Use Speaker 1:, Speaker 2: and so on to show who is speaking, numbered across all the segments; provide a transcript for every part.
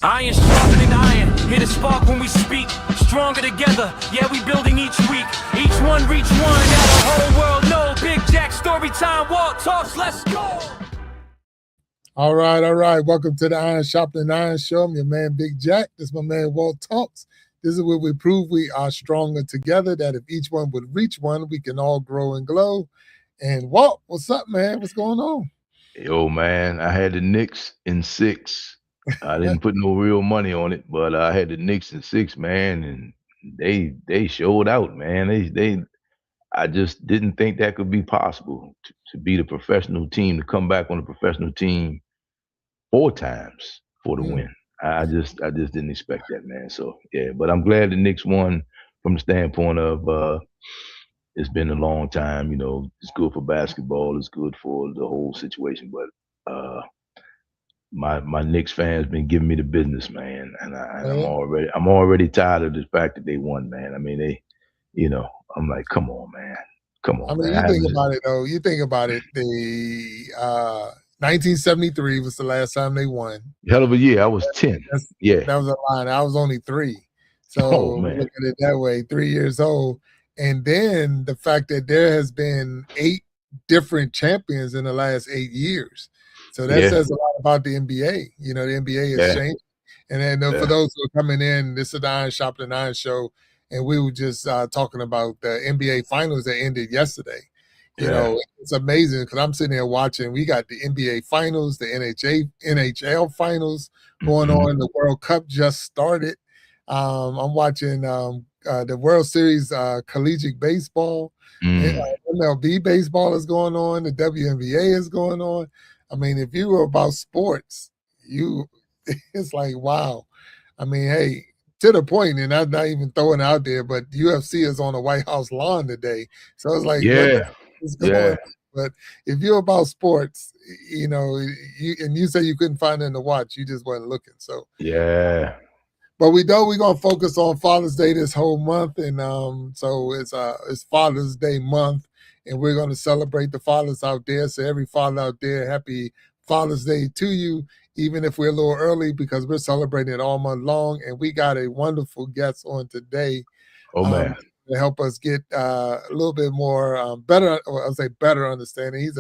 Speaker 1: Iron sharpening iron, hit a spark when we speak. Stronger together, yeah, we building each week. Each one reach one, now the whole world know. Big Jack StoryTime, Wall Talks, let's go.
Speaker 2: All right. Welcome to the Iron Sharpening Iron Show. I'm your man, Big Jack. This is my man, Wall Talks. This is where we prove we are stronger together, that if each one would reach one, we can all grow and glow. And Walt, what's up, man? What's going on?
Speaker 3: Yo, man, I had the Knicks in 6. I didn't put no real money on it, but I had the Knicks in 6, man, and they showed out, man. I just didn't think that could be possible to beat a professional team, to come back on a professional team 4 times for the win. I just didn't expect that, man. So yeah, but I'm glad the Knicks won from the standpoint of it's been a long time, you know. It's good for basketball, it's good for the whole situation, but my Knicks fans been giving me the business, man, and I'm already tired of the fact that they won, man. I mean, they, you know, I'm like, come on, man, come on.
Speaker 2: I mean,
Speaker 3: man.
Speaker 2: you think about it though. You think about it. The 1973 was the last time they won.
Speaker 3: Hell of a year. I was 10. Yeah,
Speaker 2: that was a line. I was only 3. So look at it that way. 3 years old, and then the fact that there has been 8 different champions in the last 8 years. So that says a lot about the NBA. You know, the NBA has changed. And then for those who are coming in, this is the Iron Sharpening Iron Show, and we were just talking about the NBA Finals that ended yesterday. You know, it's amazing because I'm sitting there watching. We got the NBA Finals, the NHL Finals going on. The World Cup just started. I'm watching the World Series collegiate baseball. MLB baseball is going on. The WNBA is going on. I mean, if you were about sports, it's like, wow. I mean, hey, to the point, and I'm not even throwing it out there, but UFC is on the White House lawn today. So it's like, what's going on? But if you're about sports, you know, you say you couldn't find anything to watch, you just wasn't looking. So but we know we're gonna focus on Father's Day this whole month, and so it's Father's Day month, and we're gonna celebrate the fathers out there. So every father out there, happy Father's Day to you, even if we're a little early, because we're celebrating it all month long. And we got a wonderful guest on today. To help us get a little bit more better, or I'll say better understanding. He's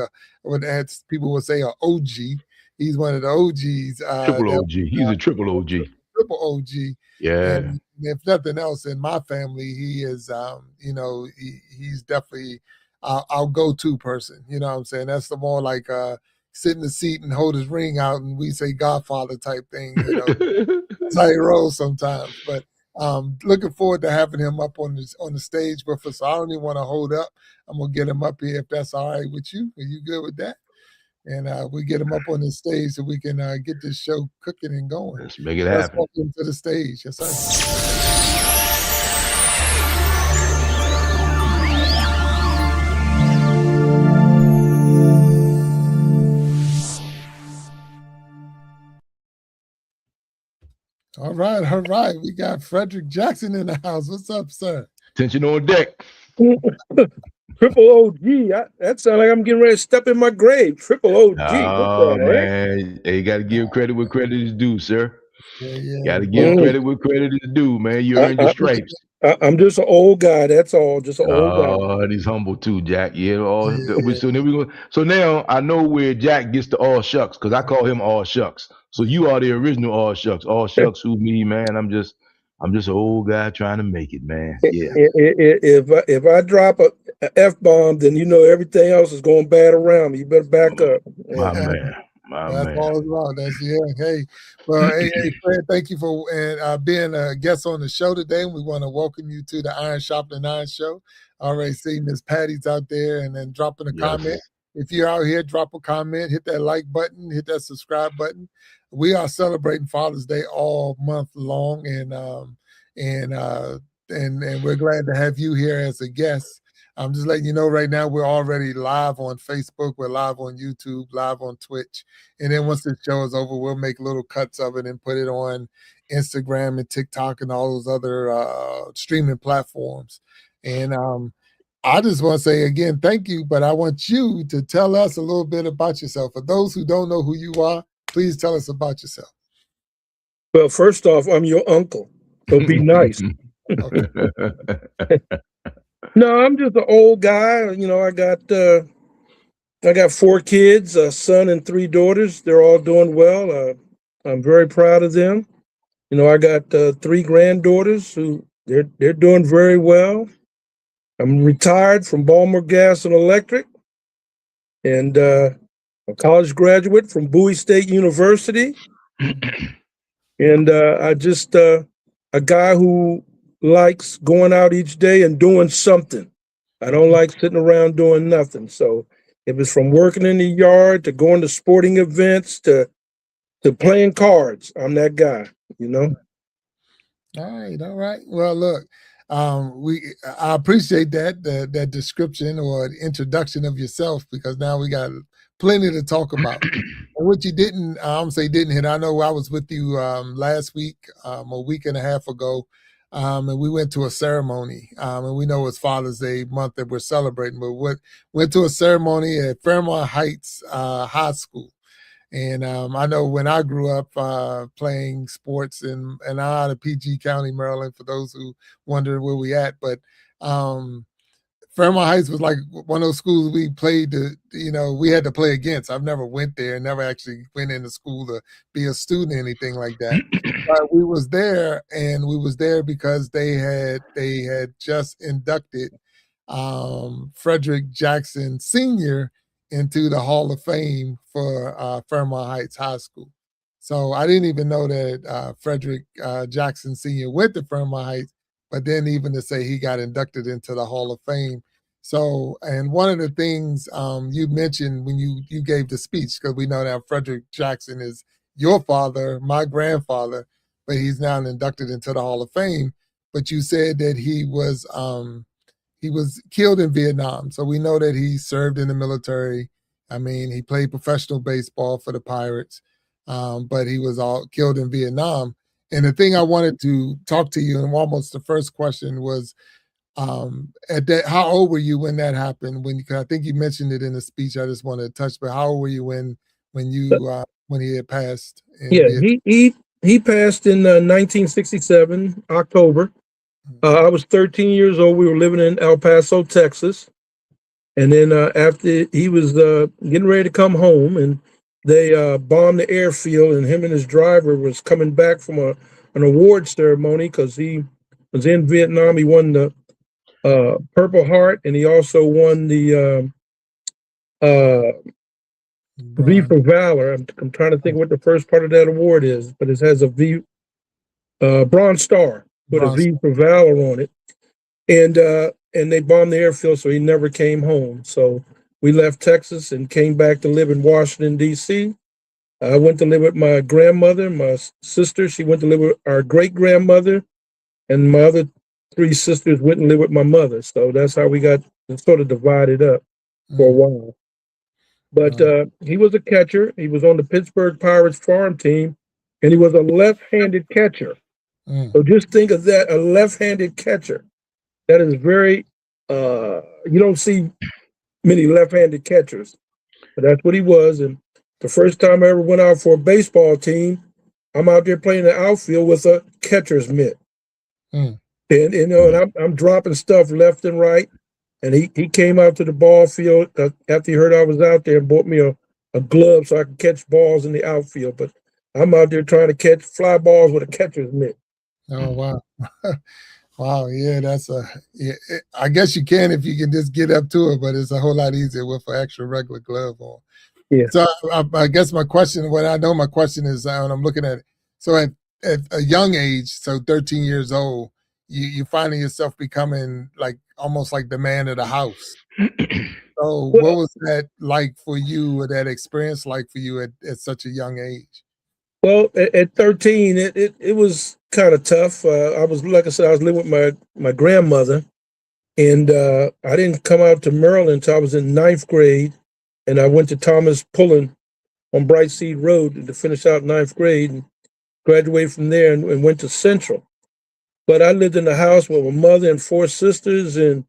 Speaker 2: as people would say, an OG. He's one of the OGs.
Speaker 3: Triple OG. He's a triple OG.
Speaker 2: Triple OG.
Speaker 3: Yeah.
Speaker 2: And if nothing else, in my family, he is, you know, he's definitely our go-to person. You know what I'm saying? That's the more like sit in the seat and hold his ring out, and we say Godfather type thing. You know, that's how he rolls sometimes. But looking forward to having him up on the stage with us. So I don't even want to hold up. I'm gonna get him up here if that's all right with you. Are you good with that? And we get him up on the stage so we can get this show cooking and going.
Speaker 3: Let's make it happen.
Speaker 2: Welcome to the stage. Yes, sir. All right. We got Frederick Jackson in the house. What's up, sir?
Speaker 3: Attention on deck.
Speaker 4: Triple OG. That sounds like I'm getting ready to step in my grave. Triple OG.
Speaker 3: Oh, man. Hey, you got to give credit where credit is due, sir. Got to give credit where credit is due, man. You earned your stripes.
Speaker 4: I'm just an old guy. That's all. Just an old guy.
Speaker 3: Oh, and he's humble too, Jack. So now I know where Jack gets the all shucks, because I call him all shucks. So you are the original all shucks. All shucks who me, man. I'm just an old guy trying to make it, man. Yeah.
Speaker 4: If I drop a F-bomb, then you know everything else is going bad around me. You better back up.
Speaker 3: My man.
Speaker 2: That's all it's about. Hey, well, hey, Fred, thank you for being a guest on the show today. We want to welcome you to the Iron Sharpening Iron Show. Already see Miss Patty's out there, and then dropping a comment. If you're out here, drop a comment, hit that like button, hit that subscribe button. We are celebrating Father's Day all month long, and we're glad to have you here as a guest. I'm just letting you know right now we're already live on Facebook, we're live on YouTube, live on Twitch. And then once this show is over, we'll make little cuts of it and put it on Instagram and TikTok and all those other streaming platforms. And I just want to say again, thank you, but I want you to tell us a little bit about yourself. For those who don't know who you are, please tell us about yourself.
Speaker 4: Well, first off, I'm your uncle, so be nice.
Speaker 2: Okay.
Speaker 4: No, I'm just an old guy. You know, I got 4 kids, a son and 3 daughters. They're all doing well. I'm very proud of them. You know, I got 3 granddaughters who they're doing very well. I'm retired from Baltimore Gas and Electric, and a college graduate from Bowie State University. And I just a guy who likes going out each day and doing something. I don't like sitting around doing nothing. So if it's from working in the yard to going to sporting events to playing cards, I'm that guy, you know.
Speaker 2: All right. Well, look, I appreciate that description or introduction of yourself, because now we got plenty to talk about. And what you didn't, say didn't hit. I know I was with you last week, a week and a half ago, and we went to a ceremony. And we know it's Father's Day month that we're celebrating, but went to a ceremony at Fairmont Heights High School. And I know when I grew up playing sports and I'm out of PG County, Maryland, for those who wonder where we at, but Fairmont Heights was like one of those schools we played we had to play against. I've never went there, never actually went into school to be a student or anything like that. But we was there, and we was there because they had just inducted Frederick Jackson Sr. into the Hall of Fame for Fairmont Heights High School. So I didn't even know that Frederick Jackson Sr. went to Fairmont Heights, but then even to say he got inducted into the Hall of Fame. So, and one of the things you mentioned when you gave the speech, because we know that Frederick Jackson is your father, my grandfather, but he's now inducted into the Hall of Fame. But you said that he was killed in Vietnam. So we know that he served in the military. I mean, he played professional baseball for the Pirates, but he was all killed in Vietnam. And the thing I wanted to talk to you, and almost the first question was, how old were you when that happened? I think you mentioned it in the speech. I just wanted to touch, but how old were you when he had passed?
Speaker 4: Yeah, he passed in 1967, October. I was 13 years old. We were living in El Paso, Texas. And then after he was getting ready to come home, and they bombed the airfield, and him and his driver was coming back from an award ceremony because he was in Vietnam. He won the Purple Heart, and he also won the V for Valor. I'm trying to think what the first part of that award is, but it has a V, Bronze Star with a V for Valor on it. And they bombed the airfield, so he never came home. So we left Texas and came back to live in Washington, D.C. I went to live with my grandmother, my sister. She went to live with our great-grandmother, and my other 3 sisters went and lived with my mother. So that's how we got sort of divided up for a while. But he was a catcher. He was on the Pittsburgh Pirates farm team, and he was a left-handed catcher. So just think of that, a left-handed catcher. That is very, you don't see many left-handed catchers, but that's what he was. And the first time I ever went out for a baseball team, I'm out there playing the outfield with a catcher's mitt. And I'm dropping stuff left and right. And he came out to the ball field after he heard I was out there and bought me a glove so I could catch balls in the outfield. But I'm out there trying to catch fly balls with a catcher's mitt.
Speaker 2: Oh, wow. Wow, yeah, I guess you can if you can just get up to it, but it's a whole lot easier with an extra regular glove on.
Speaker 4: Yeah.
Speaker 2: So I guess my question, my question is, when I'm looking at it, so at a young age, so 13 years old, you're finding yourself becoming like almost like the man of the house. So what was that like for you, or that experience like for you at such a young age?
Speaker 4: Well, at 13, it was kind of tough. I was, like I said, I was living with my grandmother, and I didn't come out to Maryland until I was in 9th grade, and I went to Thomas Pullen on Bright Seed Road to finish out 9th grade and graduated from there and went to Central. But I lived in a house with my mother and 4 sisters, and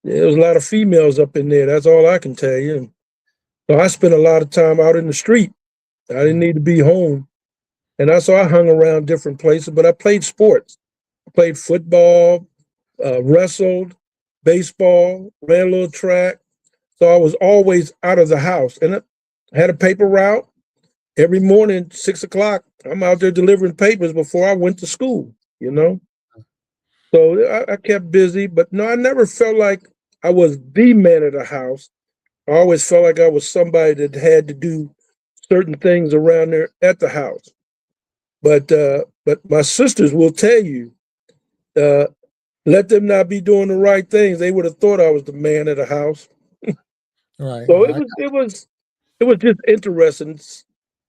Speaker 4: there was a lot of females up in there. That's all I can tell you. And so I spent a lot of time out in the street. I didn't need to be home. And I hung around different places, but I played sports. I played football, wrestled, baseball, ran a little track. So I was always out of the house, and I had a paper route every morning, 6 o'clock. I'm out there delivering papers before I went to school, you know? So I kept busy, but no, I never felt like I was the man of the house. I always felt like I was somebody that had to do certain things around there at the house. But my sisters will tell you, let them not be doing the right things. They would have thought I was the man of the house.
Speaker 2: Right.
Speaker 4: So it was just interesting.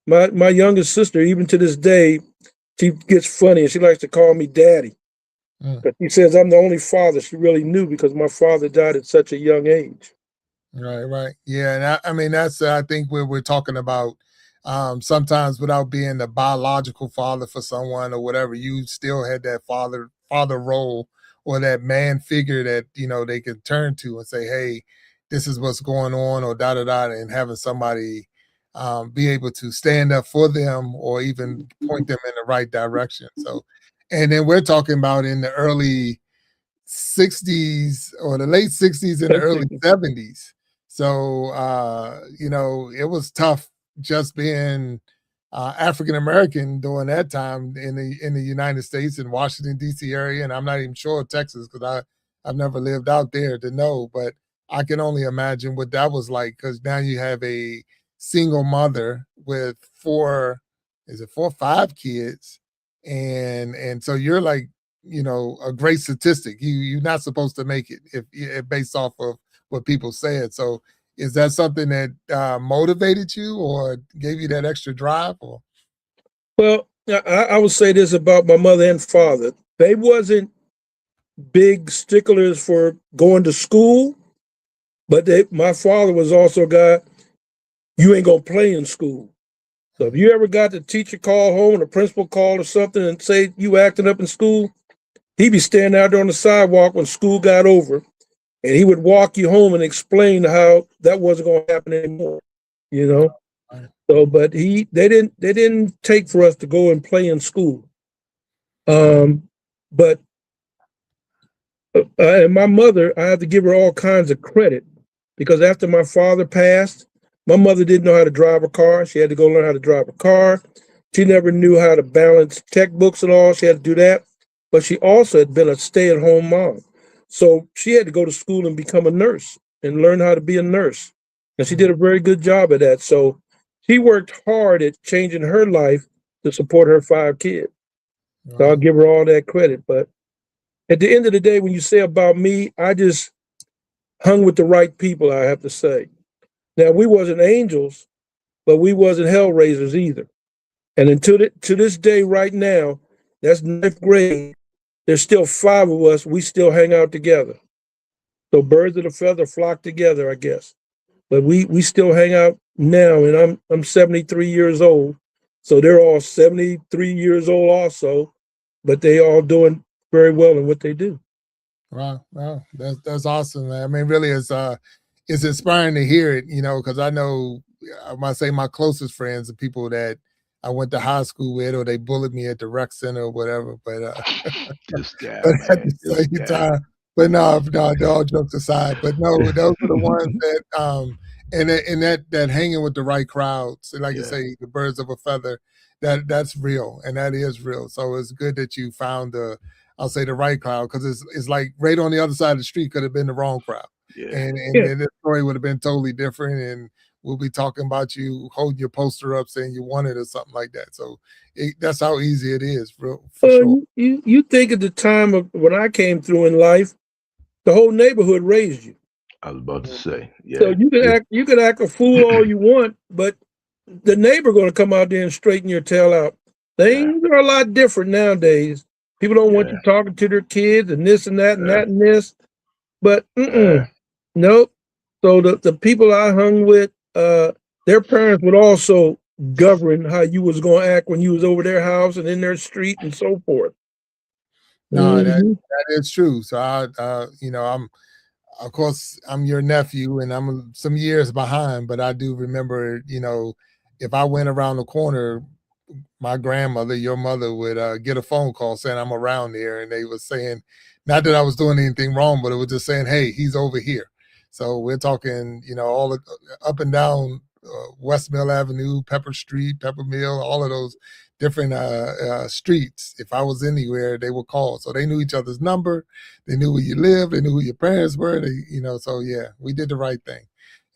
Speaker 4: My youngest sister, even to this day, she gets funny and she likes to call me daddy. But she says I'm the only father she really knew because my father died at such a young age.
Speaker 2: Right. Yeah, and I mean that's I think we're talking about sometimes without being the biological father for someone or whatever, you still had that father role or that man figure that they can turn to and say, hey, this is what's going on, or da da da, and having somebody be able to stand up for them or even point them in the right direction. So, and then we're talking about in the early 60s or the late 60s and the early 70s. So, it was tough just being African American during that time in the United States in Washington D.C. area, and I'm not even sure of Texas because I've never lived out there to know, but I can only imagine what that was like because now you have a single mother with five kids, and so you're like a great statistic. You're not supposed to make it if based off of what people said. So is that something that motivated you or gave you that extra drive? Or
Speaker 4: Well, I would say this about my mother and father. They wasn't big sticklers for going to school, but my father was also a guy, you ain't gonna play in school. So if you ever got the teacher call home or the principal call or something and say you acting up in school, he'd be standing out there on the sidewalk when school got over, and he would walk you home and explain how that wasn't going to happen anymore. You know. So, but they didn't take for us to go and play in school. But and my mother, I have to give her all kinds of credit because after my father passed, my mother didn't know how to drive a car. She had to go learn how to drive a car. She never knew how to balance textbooks and all. She had to do that. But she also had been a stay-at-home mom. So she had to go to school and become a nurse and learn how to be a nurse. And she did a very good job at that. So she worked hard at changing her life to support her 5 kids. So I'll give her all that credit. But at the end of the day, when you say about me, I just hung with the right people, I have to say. Now, we wasn't angels, but we wasn't hell raisers either. And until to this day right now, that's 9th grade, there's still 5 of us, we still hang out together. So birds of a feather flock together, I guess. But we still hang out now, and I'm 73 years old. So they're all 73 years old also, but they all doing very well in what they do.
Speaker 2: Wow, that's awesome, man. I mean, really, it's inspiring to hear it, because I know I might say my closest friends are people that I went to high school with, or they bullied me at the rec center or whatever. But but at the same time, but no, all jokes aside, but no, those are the ones that and that hanging with the right crowds, like you say, the birds of a feather, that's real, and that is real. So it's good that you found I'll say the right crowd, because it's like right on the other side of the street could have been the wrong crowd. And then the story would have been totally different, and we'll be talking about you holding your poster up saying you won it or something like that. So that's how easy it is, for sure.
Speaker 4: You think at the time of when I came through in life, the whole neighborhood raised you.
Speaker 3: I was about to say,
Speaker 4: So you can act a fool all you want, but the neighbor going to come out there and straighten your tail out. Things are a lot different nowadays. People don't want you talking to their kids and this and that and that and this. But nope. So the people I hung with, their parents would also govern how you was going to act when you was over their house and in their street and so forth.
Speaker 2: No, that is true. So of course, I'm your nephew, and I'm some years behind, but I do remember, if I went around the corner my grandmother, your mother, would get a phone call saying I'm around here, and they were saying, not that I was doing anything wrong, but it was just saying, hey, he's over here. So we're talking, all the, up and down West Mill Avenue, Pepper Street, Pepper Mill, all of those different streets. If I was anywhere, they would call. So they knew each other's number. They knew where you lived. They knew who your parents were. So yeah, we did the right thing.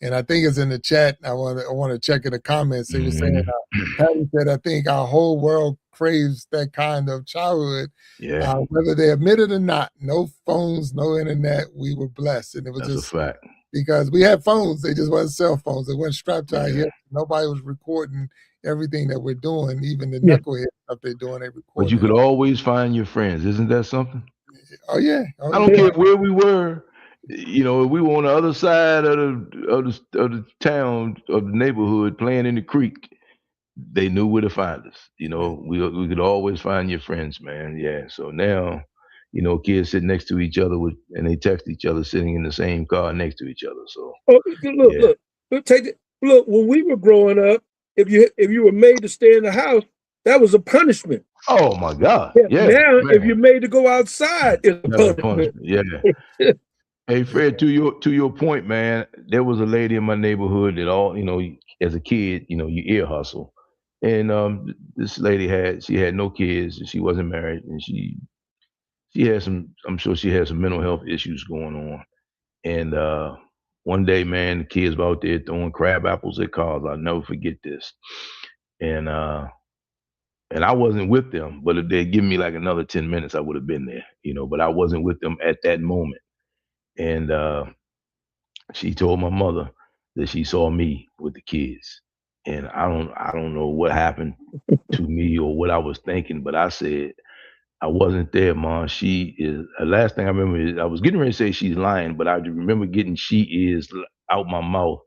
Speaker 2: And I think it's in the chat. I want to check in the comments. They were saying, Patty said, I think our whole world craves that kind of childhood.
Speaker 3: Yeah.
Speaker 2: Whether they admit it or not, no phones, no internet, we were blessed. And it was
Speaker 3: That's
Speaker 2: just
Speaker 3: a fact.
Speaker 2: Because we had phones. They just wasn't cell phones. They weren't strapped to our hips. Nobody was recording everything that we're doing, even the knucklehead stuff they're doing, they recording.
Speaker 3: But you could always find your friends. Isn't that something?
Speaker 2: Oh, yeah.
Speaker 3: I don't care where we were. If we were on the other side of the town, of the neighborhood, playing in the creek, they knew where to find us. We could always find your friends, man. Yeah. So now, kids sit next to each other and they text each other sitting in the same car next to each other. So
Speaker 4: look. When we were growing up, if you were made to stay in the house, that was a punishment.
Speaker 3: Oh my God! Yeah.
Speaker 4: Now, if you're made to go outside, it's a punishment.
Speaker 3: Yeah. Hey Fred, to your point, man, there was a lady in my neighborhood that as a kid, you ear hustle. And this lady had no kids, and she wasn't married, and she had I'm sure she had some mental health issues going on. And one day, man, the kids were out there throwing crab apples at cars. I'll never forget this. And I wasn't with them, but if they'd given me like another 10 minutes, I would have been there, but I wasn't with them at that moment. And she told my mother that she saw me with the kids. And I don't know what happened to me or what I was thinking, but I said, I wasn't there, Mom. She is. The last thing I remember is I was getting ready to say she's lying, but I remember getting she is out my mouth.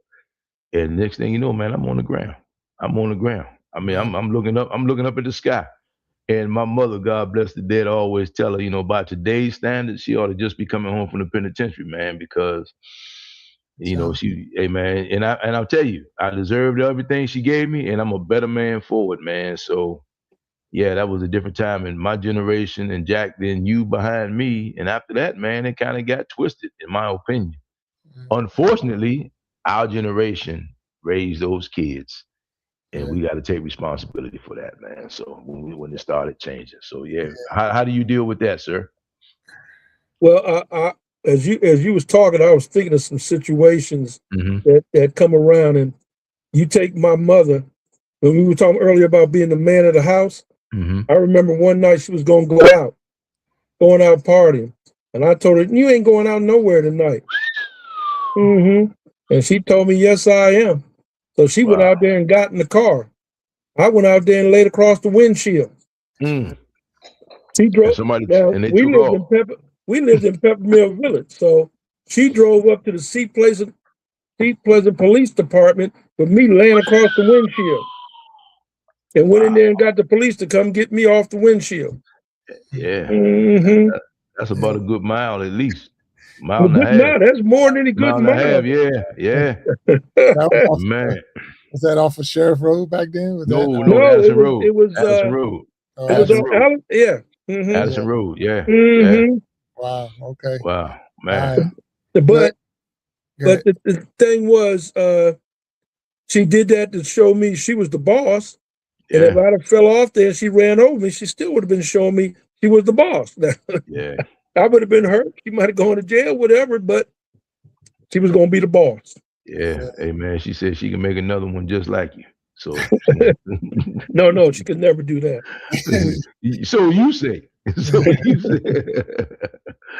Speaker 3: And next thing you know, man, I'm on the ground. I mean, I'm looking up. I'm looking up at the sky. And my mother, God bless the dead, always tell her, by today's standards, she ought to just be coming home from the penitentiary, man, because hey man, and I'll tell you, I deserved everything she gave me, and I'm a better man for it, man. So yeah, that was a different time in my generation, and Jack, then you behind me. And after that, man, it kind of got twisted, in my opinion. Unfortunately, our generation raised those kids, and we got to take responsibility for that, man. So when it started changing, so yeah. How do you deal with that, sir?
Speaker 4: Well, as you was talking, I was thinking of some situations that come around, and you take my mother. When we were talking earlier about being the man of the house, I remember one night she was going out partying, and I told her, "You ain't going out nowhere tonight." And she told me, "Yes, I am." So she went out there and got in the car. I went out there and laid across the windshield. She drove. We lived in Peppermill Village, so she drove up to the Seat Pleasant Police Department with me laying across the windshield, and went in there and got the police to come get me off the windshield.
Speaker 3: Yeah, that's about a good mile at least.
Speaker 4: Mile and a half. That's more than a good mile.
Speaker 3: Yeah. Man,
Speaker 2: was that off of Sheriff Road back then?
Speaker 3: No, Addison Road.
Speaker 4: It was
Speaker 3: Addison Road.
Speaker 4: Addison Road.
Speaker 3: Addison Road. Yeah.
Speaker 2: Wow. Okay.
Speaker 3: Wow, man.
Speaker 4: But the thing was, she did that to show me she was the boss. And if I'd have fell off there and she ran over me, she still would have been showing me she was the boss.
Speaker 3: Yeah.
Speaker 4: I would have been hurt. She might have gone to jail, whatever, but she was going to be the boss.
Speaker 3: Yeah. Hey, man, she said she can make another one just like you. So
Speaker 4: no, she could never do that.
Speaker 3: So you say.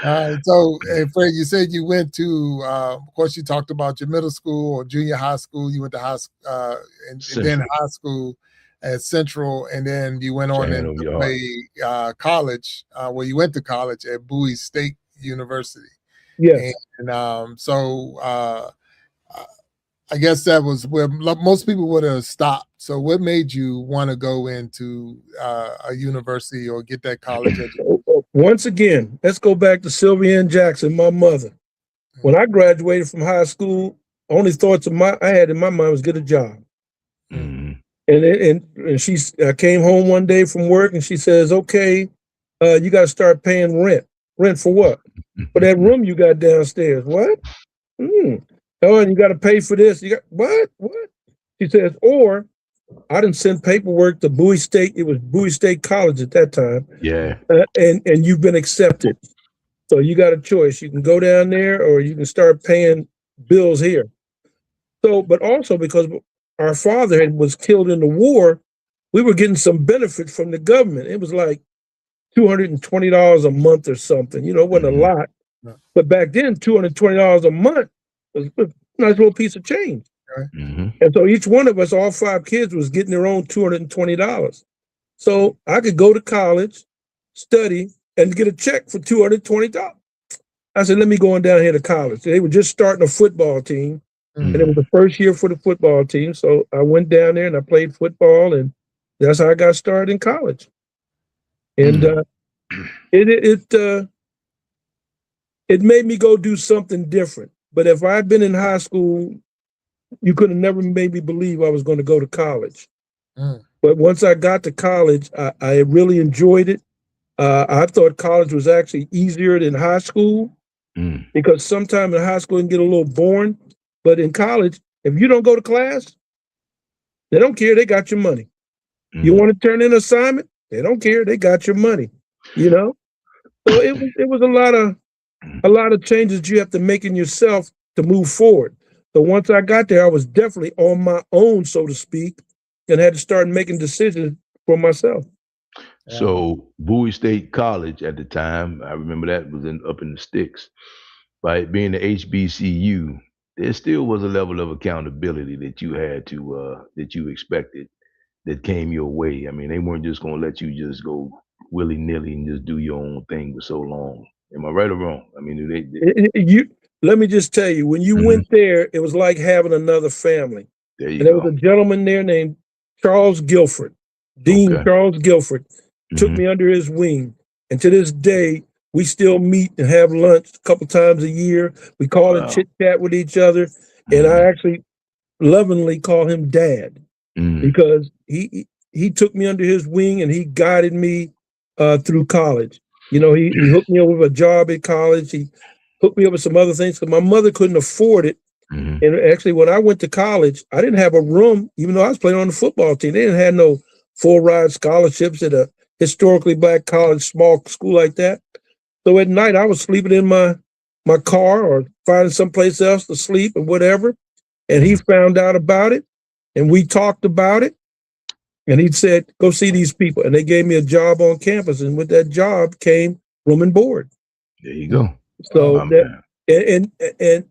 Speaker 2: All right. So, Fred, you said you went to, of course, you talked about your middle school or junior high school. You went to high school, and then high school at Central, and then you went on and play college, where you went to college at Bowie State University.
Speaker 4: Yes.
Speaker 2: And I guess that was where most people would have stopped. So what made you want to go into a university or get that college education?
Speaker 4: Once again, let's go back to Sylvia Ann Jackson, my mother. When I graduated from high school, only thoughts I had in my mind was get a job. And she came home one day from work and she says, okay, you got to start paying rent. Rent for what? For that room you got downstairs. What? Oh, and you got to pay for this. You got what? What? She says, or I didn't send paperwork to Bowie State. It was Bowie State College at that time.
Speaker 3: Yeah.
Speaker 4: And you've been accepted. So you got a choice. You can go down there or you can start paying bills here. So, but also because our father was killed in the war, we were getting some benefit from the government. It was like $220 a month or something. You know, it wasn't a lot. But back then, $220 a month was a nice little piece of change. And so each one of us, all 5 kids, was getting their own $220. So I could go to college, study, and get a check for $220. I said, let me go on down here to college. They were just starting a football team. And it was the first year for the football team. So I went down there and I played football, and that's how I got started in college. And it made me go do something different. But if I'd been in high school, you could have never made me believe I was going to go to college. But once I got to college, I really enjoyed it. I thought college was actually easier than high school because sometimes in high school it can get a little boring. But in college, if you don't go to class, they don't care. They got your money. You want to turn in an assignment? They don't care. They got your money. You know, so it was a lot of changes you have to make in yourself to move forward. So once I got there, I was definitely on my own, so to speak, and had to start making decisions for myself.
Speaker 3: So Bowie State College at the time, I remember that was up in the sticks. By it being the HBCU, there still was a level of accountability that you had to that you expected that came your way. I mean, they weren't just going to let you just go willy-nilly and just do your own thing for so long. Am I right or wrong? I mean,
Speaker 4: let me just tell you, when you went there, it was like having another family. There was a gentleman there named Charles Guilford, Dean Charles Guilford, took me under his wing. And to this day, we still meet and have lunch a couple times a year. We call and chit chat with each other. And I actually lovingly call him Dad because he took me under his wing and he guided me through college. You know, he hooked me up with a job at college. He hooked me up with some other things because my mother couldn't afford it. And actually, when I went to college, I didn't have a room, even though I was playing on the football team. They didn't have no full ride scholarships at a historically black college, small school like that. So at night, I was sleeping in my car or finding someplace else to sleep or whatever. And he found out about it, and we talked about it. And he said, go see these people. And they gave me a job on campus. And with that job came room and board.
Speaker 3: There you go.
Speaker 4: So and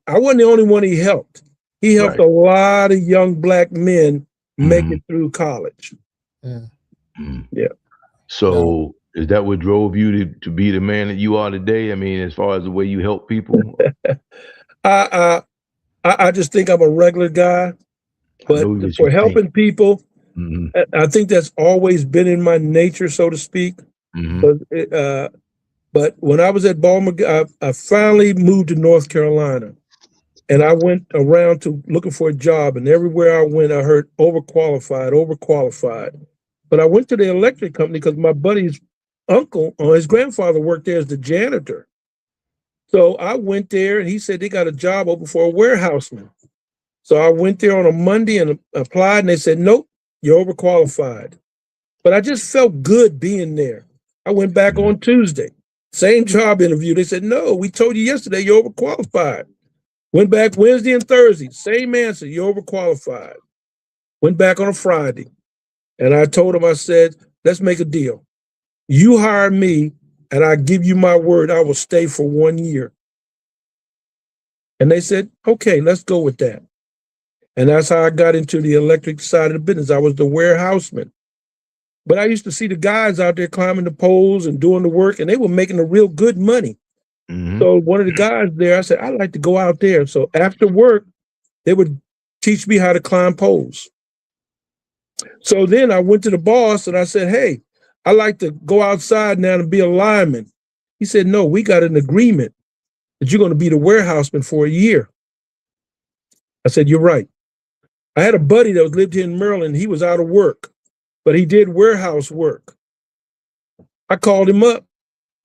Speaker 4: I wasn't the only one he helped. He helped a lot of young black men make it through college. Yeah.
Speaker 3: So is that what drove you to be the man that you are today? I mean, as far as the way you help people?
Speaker 4: I just think I'm a regular guy, but for helping people, I think that's always been in my nature, so to speak. But when I was at Baltimore, I finally moved to North Carolina, and I went around to looking for a job, and everywhere I went, I heard overqualified. But I went to the electric company because my buddy's uncle or his grandfather worked there as the janitor. So I went there, and he said they got a job open for a warehouseman. So I went there on a Monday and applied, and they said, nope, you're overqualified. But I just felt good being there. I went back on Tuesday. Same job interview. They said, no, we told you yesterday you're overqualified. Went back Wednesday and Thursday. Same answer, you're overqualified. Went back on a Friday. And I told him, I said, let's make a deal. You hire me, and I give you my word I will stay for 1 year. And they said, okay, let's go with that. And that's how I got into the electric side of the business. I was the warehouseman. But I used to see the guys out there climbing the poles and doing the work, and they were making a real good money. So one of the guys there, I said, I'd like to go out there. So after work, they would teach me how to climb poles. So then I went to the boss and I said, hey, I like to go outside now and be a lineman. He said, no, we got an agreement that you're going to be the warehouseman for a year. I said, you're right. I had a buddy that lived here in Maryland. He was out of work, but he did warehouse work. I called him up.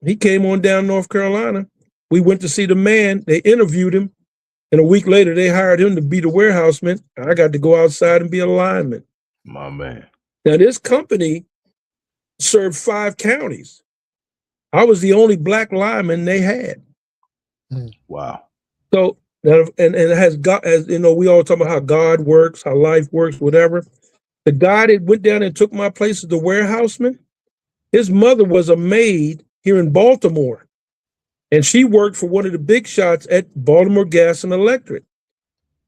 Speaker 4: He came on down North Carolina. We went to see the man. They interviewed him. And a week later, they hired him to be the warehouseman. I got to go outside and be a lineman.
Speaker 3: My man.
Speaker 4: Now, this company served 5 counties. I was the only black lineman they had.
Speaker 3: Wow.
Speaker 4: So, and it has God, as you know, we all talk about how God works, how life works, whatever. The guy that went down and took my place as the warehouseman, his mother was a maid here in Baltimore. And she worked for one of the big shots at Baltimore Gas and Electric.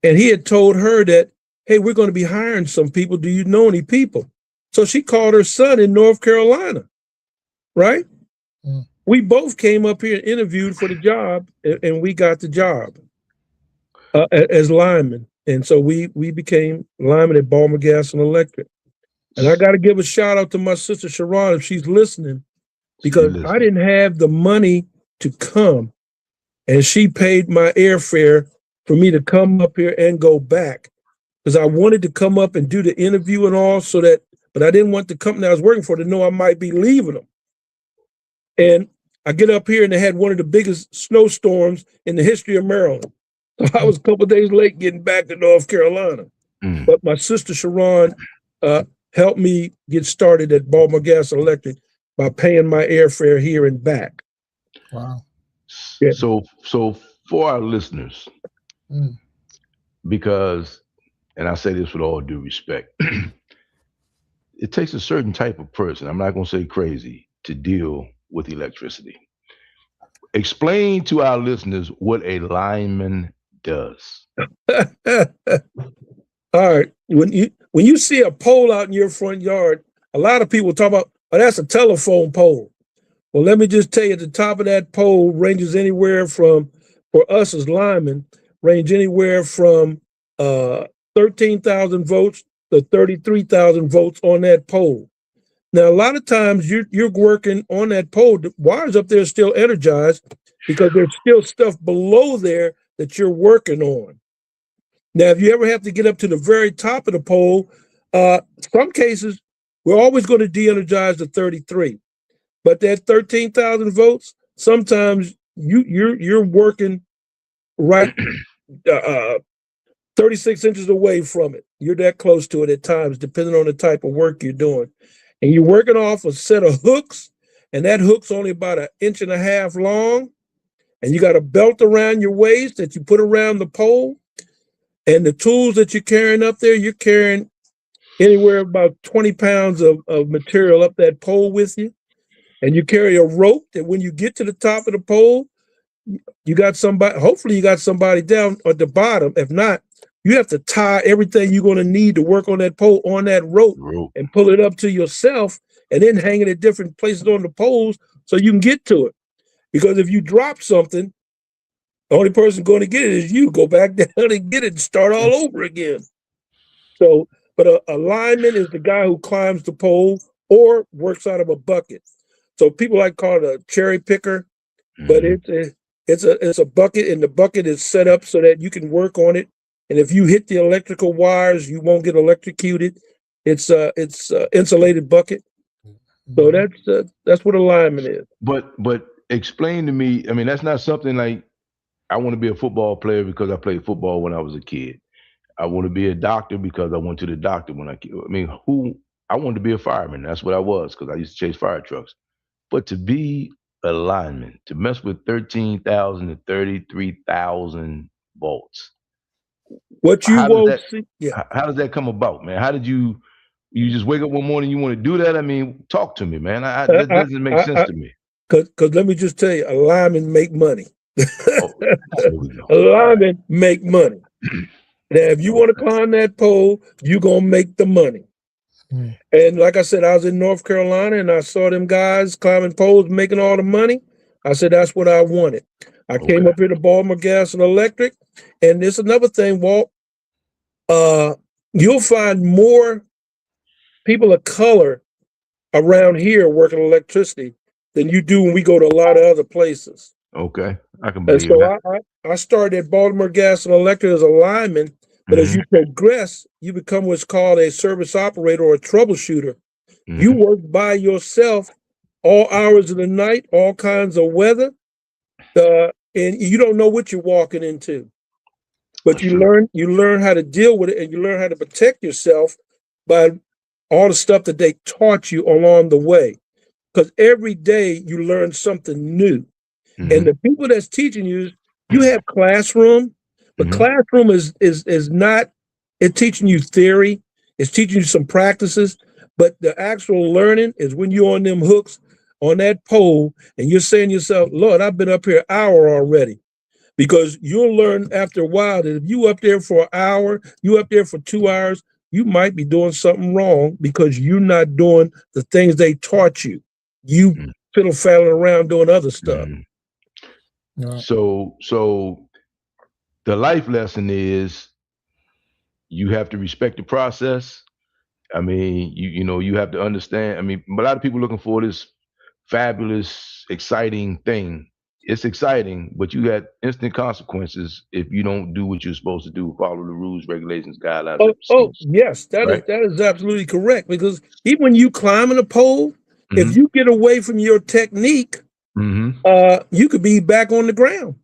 Speaker 4: And he had told her that, hey, we're going to be hiring some people. Do you know any people? So she called her son in North Carolina, right? We both came up here and interviewed for the job, and we got the job as linemen. And so we became linemen at Baltimore Gas and Electric. And I got to give a shout out to my sister Sharon if she's listening, because I didn't have the money to come, and she paid my airfare for me to come up here and go back, because I wanted to come up and do the interview and all, so that, but I didn't want the company I was working for to know I might be leaving them. And I get up here and they had one of the biggest snowstorms in the history of Maryland. So I was a couple of days late getting back to North Carolina. But my sister Sharon helped me get started at Baltimore Gas and Electric by paying my airfare here and back.
Speaker 2: Wow.
Speaker 3: Yeah. So for our listeners, because, and I say this with all due respect, it takes a certain type of person, I'm not going to say crazy, to deal with electricity. Explain to our listeners what a lineman does.
Speaker 4: All right. When you see a pole out in your front yard, a lot of people talk about, oh, that's a telephone pole. Well, let me just tell you, the top of that pole ranges anywhere from, for us as linemen, range anywhere from 13,000 volts to 33,000 volts on that pole. Now, a lot of times you're working on that pole. The wires up there are still energized because there's still stuff below there that you're working on. Now, if you ever have to get up to the very top of the pole, some cases, we're always going to de-energize the 33. But that 13,000 volts, sometimes you're working right 36 inches away from it. You're that close to it at times, depending on the type of work you're doing. And you're working off a set of hooks, and that hook's only about 1.5 inches long. And you got a belt around your waist that you put around the pole. And the tools that you're carrying up there, you're carrying anywhere about 20 pounds of material up that pole with you. And you carry a rope that when you get to the top of the pole, you got somebody, hopefully you got somebody down at the bottom. If not, you have to tie everything you're going to need to work on that pole on that rope and pull it up to yourself and then hang it at different places on the poles so you can get to it. Because if you drop something, the only person going to get it is you. Go back down and get it and start all over again. So, but a lineman is the guy who climbs the pole or works out of a bucket. So people like call it a cherry picker, but it's a bucket, and the bucket is set up so that you can work on it. And if you hit the electrical wires, you won't get electrocuted. It's insulated bucket. So that's what a lineman is.
Speaker 3: But explain to me. I mean, that's not something like I want to be a football player because I played football when I was a kid. I want to be a doctor because I went to the doctor when I mean, I wanted to be a fireman. That's what I was, because I used to chase fire trucks. But to be a lineman, to mess with 13,000 to 33,000 volts.
Speaker 4: What you won't see. Yeah.
Speaker 3: How does that come about, man? How did you just wake up one morning, you want to do that? I mean, talk to me, man. That doesn't make sense to me.
Speaker 4: Because let me just tell you, a lineman make money. A lineman make money. Now, if you want to climb that pole, you're going to make the money. And like I said, I was in North Carolina and I saw them guys climbing poles, making all the money. I said, that's what I wanted. I came up here to Baltimore Gas and Electric. And there's another thing, Walt. You'll find more people of color around here working electricity than you do when we go to a lot of other places.
Speaker 3: Okay, I can believe
Speaker 4: that. I started at Baltimore Gas and Electric as a lineman But as you progress, you become what's called a service operator or a troubleshooter. You work by yourself all hours of the night, all kinds of weather, and you don't know what you're walking into. But
Speaker 3: That's
Speaker 4: you
Speaker 3: true.
Speaker 4: learn how to deal with it, and you learn how to protect yourself by all the stuff that they taught you along the way. Because every day you learn something new. And the people that's teaching you, you have classroom, but classroom is not, it's teaching you theory, it's teaching you some practices, but the actual learning is when you're on them hooks on that pole and you're saying to yourself, Lord, I've been up here an hour already. Because you'll learn after a while that if you up there for an hour, you up there for 2 hours, you might be doing something wrong because you're not doing the things they taught you. You fiddle-faddling around doing other stuff.
Speaker 3: So the life lesson is you have to respect the process. I mean, you have to understand. I mean, a lot of people looking for this fabulous, exciting thing. It's exciting, but you got instant consequences if you don't do what you're supposed to do, follow the rules, regulations, guidelines, and
Speaker 4: Oh,
Speaker 3: procedures.
Speaker 4: yes, that is absolutely correct. Because even when you climbing a pole, if you get away from your technique, you could be back on the ground.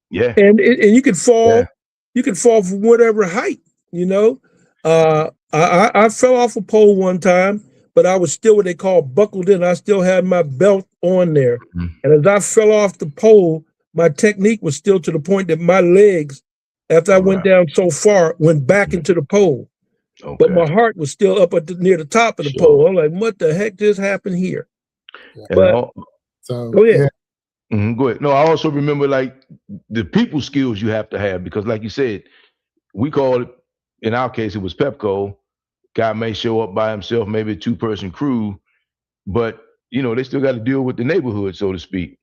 Speaker 3: Yeah.
Speaker 4: And you could fall, you could fall from whatever height, you know. I fell off a pole one time, but I was still what they call buckled in. I still had my belt on there. And as I fell off the pole, my technique was still to the point that my legs, after I went down so far, went back into the pole. But my heart was still up near the top of the pole. I'm like, what the heck just happened here? But go ahead.
Speaker 3: Go ahead. No, I also remember like the people skills you have to have, because like you said, we call it, in our case, it was Pepco. Guy may show up by himself, maybe a 2-person crew, but they still got to deal with the neighborhood, so to speak.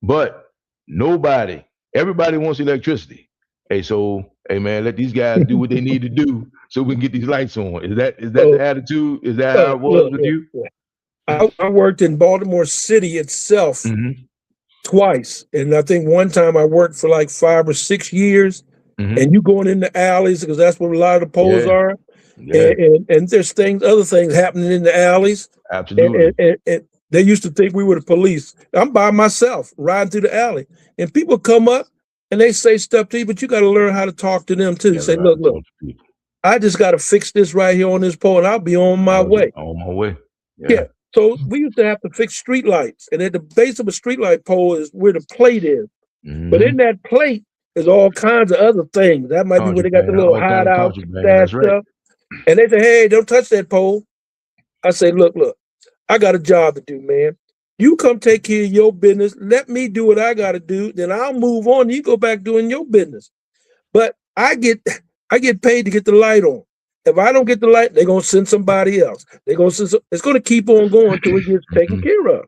Speaker 3: But everybody wants electricity. Hey man, let these guys do what they need to do so we can get these lights on. Is that the attitude? Is that how it was with you?
Speaker 4: I worked in Baltimore City itself twice. And I think one time I worked for like 5 or 6 years. And you going in the alleys because that's where a lot of the poles are. And there's other things happening in the alleys.
Speaker 3: Absolutely.
Speaker 4: And they used to think we were the police. I'm by myself riding through the alley. And people come up and they say stuff to you, but you got to learn how to talk to them too. Say, look, I just got to fix this right here on this pole and I'll be on my way.
Speaker 3: On my way.
Speaker 4: Yeah. So we used to have to fix street lights. And at the base of a street light pole is where the plate is. But in that plate, there's all kinds of other things. That might be where they got the little hideout stuff. And they say, hey, don't touch that pole. I say, look, I got a job to do, man. You come take care of your business. Let me do what I got to do. Then I'll move on. You go back doing your business. But I get paid to get the light on. If I don't get the light, they're going to send somebody else. It's going to keep on going until it gets taken care of.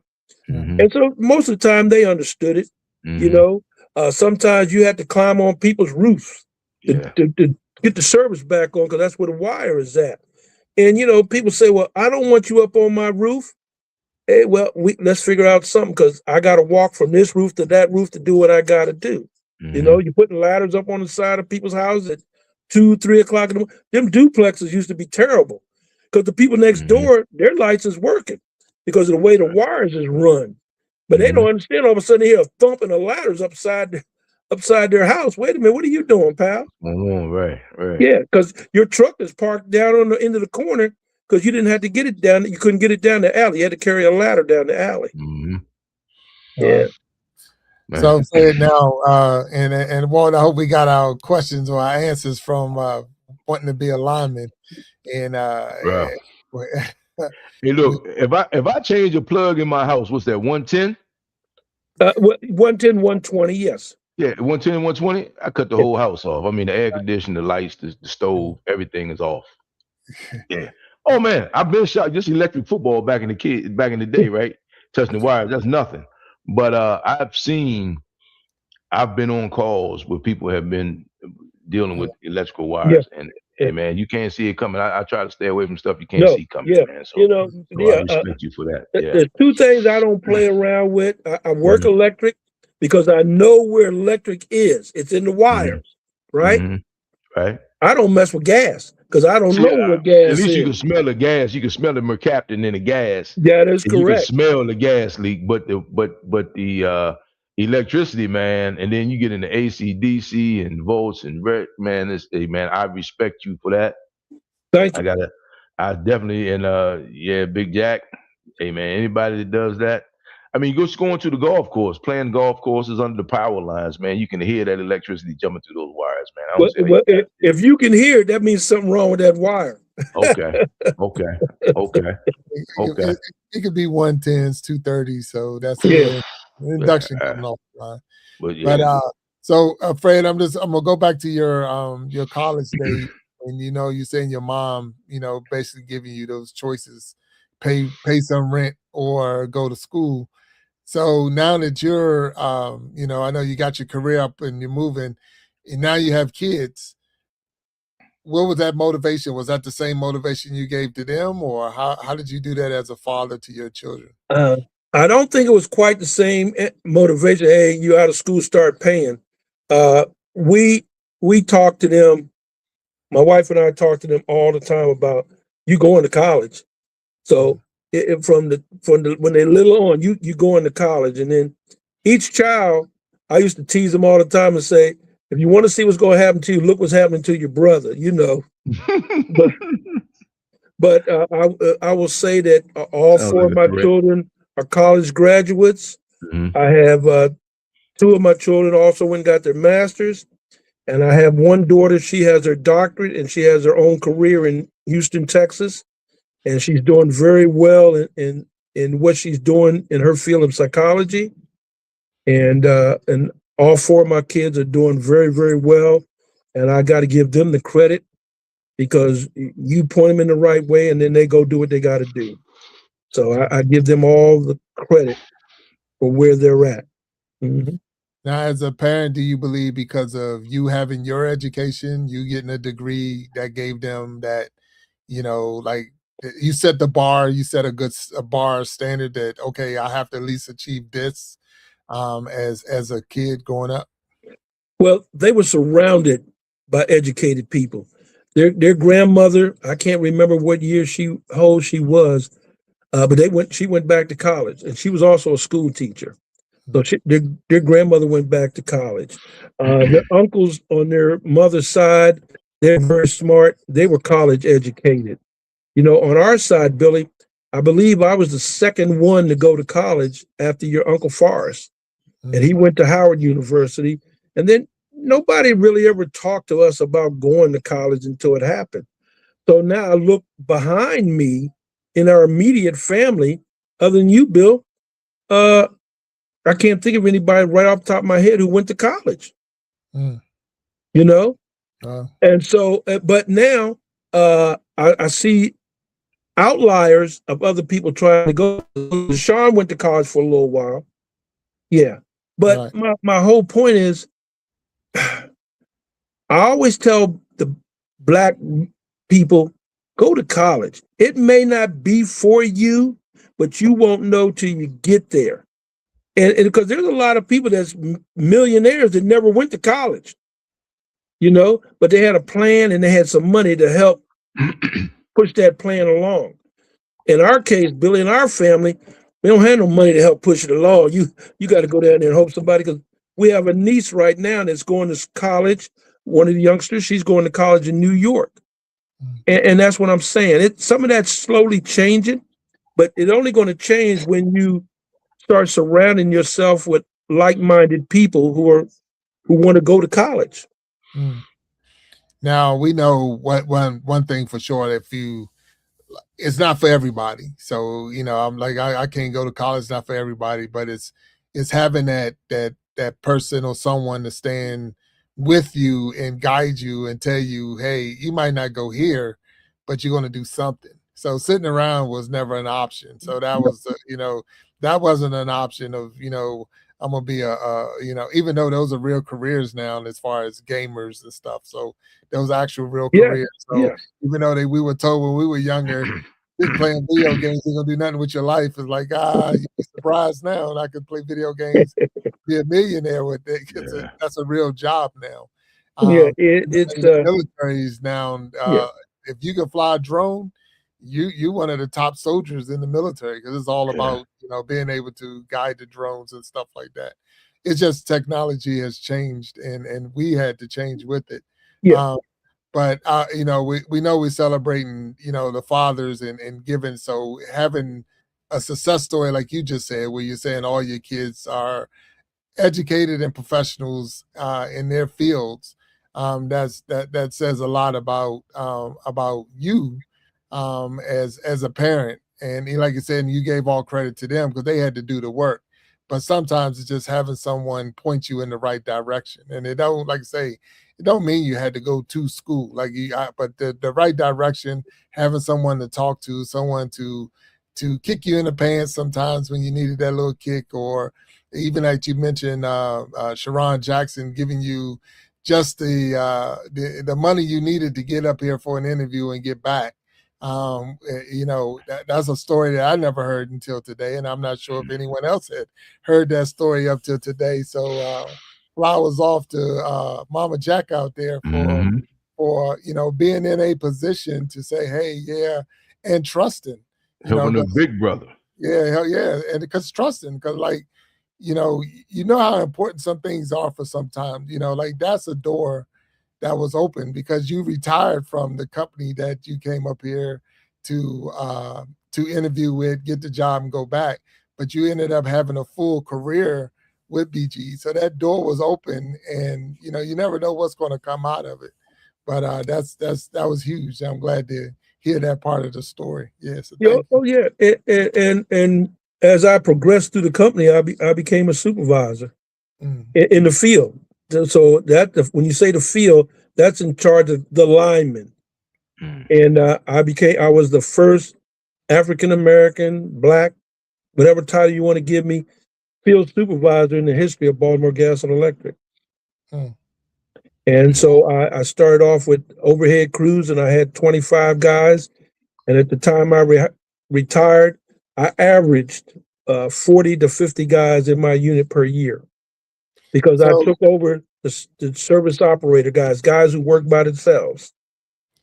Speaker 4: And so most of the time they understood it, sometimes you had to climb on people's roofs to get the service back on because that's where the wire is at. And, people say, well, I don't want you up on my roof. Hey, well, let's figure out something because I got to walk from this roof to that roof to do what I got to do. You're putting ladders up on the side of people's houses at 2, 3 o'clock in the morning. Them duplexes used to be terrible because the people next door, their lights is working because of the way the wires is run. But they don't understand. All of a sudden, they hear a thump and the ladders upside their house. Wait a minute, what are you doing, pal?
Speaker 3: Right.
Speaker 4: Yeah, because your truck is parked down on the end of the corner because you didn't have to get it down. You couldn't get it down the alley. You had to carry a ladder down the alley. Yeah.
Speaker 2: So I'm saying now, and Walt, I hope we got our questions or our answers from wanting to be a lineman. And
Speaker 3: hey, look, if I change a plug in my house, what's that, 110?
Speaker 4: 110, 120, yes.
Speaker 3: Yeah, 110, 120, I cut the whole house off. I mean, the air conditioner, the lights, the stove, everything is off. Yeah. Oh man, I've been shot just electric football back in the day, right? Touching the wires, that's nothing. But I've been on calls where people have been dealing with electrical wires, and hey man, you can't see it coming. I try to stay away from stuff you can't see coming, man. So, I respect you for that.
Speaker 4: There's 2 things I don't play around with. I work electric because I know where electric is. It's in the wires, right?
Speaker 3: Right.
Speaker 4: I don't mess with gas because I don't know what
Speaker 3: At
Speaker 4: gas
Speaker 3: least you
Speaker 4: is.
Speaker 3: can smell the gas. You can smell the mercaptan in the gas.
Speaker 4: That is
Speaker 3: And you can
Speaker 4: correct.
Speaker 3: smell the gas leak. But the electricity, man, and then you get into AC, DC, and volts and man. Hey, man, I respect you for that.
Speaker 4: Thank you.
Speaker 3: I definitely yeah, Big Jack. Hey, man, anybody that does that. I mean, just going to the golf course, playing golf courses under the power lines, man. You can hear that electricity jumping through those wires, man. I don't see how
Speaker 4: Well,
Speaker 3: you
Speaker 4: if you can hear it, that means something wrong with that wire.
Speaker 3: Okay.
Speaker 2: It could be 110s, 230s. So that's
Speaker 4: Yeah.
Speaker 2: induction coming off the line.
Speaker 3: But yeah.
Speaker 2: But so Fred, I'm gonna go back to your college days, and you're saying your mom, basically giving you those choices, pay some rent or go to school. So now that you're I know you got your career up and you're moving, and now you have kids. What was that motivation? Was that the same motivation you gave to them, or how did you do that as a father to your children?
Speaker 4: I don't think it was quite the same motivation. Hey, you out of school, start paying. We talked to them. My wife and I talked to them all the time about you going to college. So from when they're little on, you going to college, and then each child, I used to tease them all the time and say, if you want to see what's going to happen to you, look what's happening to your brother. But I will say that all four of my children are college graduates.
Speaker 3: Mm-hmm.
Speaker 4: I have two of my children also went and got their masters, and I have one daughter. She has her doctorate and she has her own career in Houston, Texas, and she's doing very well in what she's doing in her field of psychology. And all four of my kids are doing very, very well, and I got to give them the credit because you point them in the right way, and then they go do what they got to do. So I give them all the credit for where they're at. Mm-hmm.
Speaker 2: Now, as a parent, do you believe because of you having your education, you getting a degree that gave them that, like you set the bar, you set a bar standard that, okay, I have to at least achieve this as a kid growing up?
Speaker 4: Well, they were surrounded by educated people. Their grandmother, I can't remember what year how old she was, but she went back to college, and she was also a school teacher. So their grandmother went back to college. Their uncles on their mother's side, they're very smart. They were college educated. On our side, Billy, I believe I was the second one to go to college after your Uncle Forrest. And he went to Howard University. And then nobody really ever talked to us about going to college until it happened. So now I look behind me in our immediate family, other than you, Bill, I can't think of anybody right off the top of my head who went to college. And so, but now I see outliers of other people trying to go. Sean went to college for a little while. Yeah. But my whole point is, I always tell the Black people, go to college. It may not be for you, but you won't know till you get there. And because there's a lot of people that's millionaires that never went to college, but they had a plan and they had some money to help push that plan along. In our case, Billy, in our family, we don't have no money to help push it along. You got to go down there and hope somebody, because we have a niece right now that's going to college. One of the youngsters, she's going to college in New York. And that's what I'm saying. Some of that's slowly changing, but it's only going to change when you start surrounding yourself with like-minded people who want to go to college.
Speaker 2: Now we know one thing for sure, it's not for everybody. So, I'm like, I can't go to college, it's not for everybody, but it's having that person or someone to stand with you and guide you and tell you, hey, you might not go here, but you're going to do something. So sitting around was never an option. So that was, that wasn't an option of, I'm going to be even though those are real careers now as far as gamers and stuff. So those actual real careers. So even though we were told when we were younger, playing video games ain't gonna do nothing with your life. It's like, you'd be surprised now and I could play video games, be a millionaire with it, because that's a real job now.
Speaker 4: Yeah,
Speaker 2: In the militaries now,
Speaker 4: yeah.
Speaker 2: if you can fly a drone, you one of the top soldiers in the military because it's all about being able to guide the drones and stuff like that. It's just technology has changed, and we had to change with it.
Speaker 4: Yeah.
Speaker 2: But we know we're celebrating the fathers and giving, so having a success story like you just said, where you're saying all your kids are educated and professionals in their fields. That says a lot about you as a parent. And like you said, you gave all credit to them because they had to do the work. But sometimes it's just having someone point you in the right direction. And it don't, like I say, it don't mean you had to go to school, but the right direction, having someone to talk to, someone to kick you in the pants sometimes when you needed that little kick, or even like you mentioned, Sharon Jackson giving you just the money you needed to get up here for an interview and get back. That's a story that I never heard until today, and I'm not sure if anyone else had heard that story up till today. So flowers off to Mama Jack out there for being in a position to say, hey, yeah, and trusting.
Speaker 3: Helping the big brother.
Speaker 2: Yeah, hell yeah, and because trusting, because you know how important some things are for some time. Like that's a door that was open because you retired from the company that you came up here to interview with, get the job, and go back. But you ended up having a full career with BG, so that door was open, and you never know what's going to come out of it. But that was huge. I'm glad to hear that part of the story. Yes.
Speaker 4: Yeah. Oh yeah. And as I progressed through the company, I became a supervisor in the field. So that when you say the field, that's in charge of the linemen. And I was the first African American, Black, whatever title you want to give me, field supervisor in the history of Baltimore Gas and Electric. And so I started off with overhead crews, and I had 25 guys. And at the time I retired, I averaged 40 to 50 guys in my unit per year, because I took over the service operator guys who work by themselves.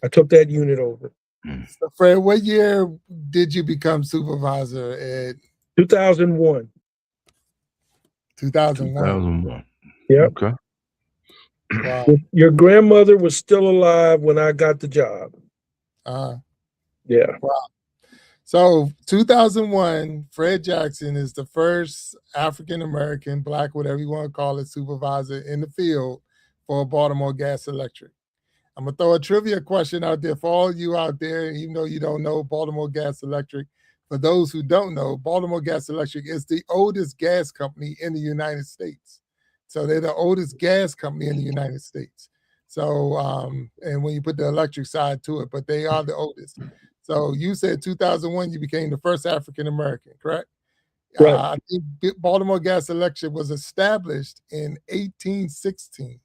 Speaker 4: I took that unit over.
Speaker 2: So Fred, what year did you become supervisor at?
Speaker 4: 2001.
Speaker 2: 2001.
Speaker 4: Yeah.
Speaker 3: Okay.
Speaker 2: Wow.
Speaker 4: Your grandmother was still alive when I got the job. Yeah.
Speaker 2: Wow. So 2001, Fred Jackson is the first African-American, Black, whatever you want to call it, supervisor in the field for Baltimore Gas Electric. I'm going to throw a trivia question out there for all you out there, even though you don't know Baltimore Gas Electric. For those who don't know, Baltimore Gas Electric is the oldest gas company in the United States. So they're the oldest gas company in the United States. So, and when you put the electric side to it, but they are the oldest. So you said 2001, you became the first African-American, correct?
Speaker 4: Right.
Speaker 2: I think Baltimore Gas Electric was established in 1816.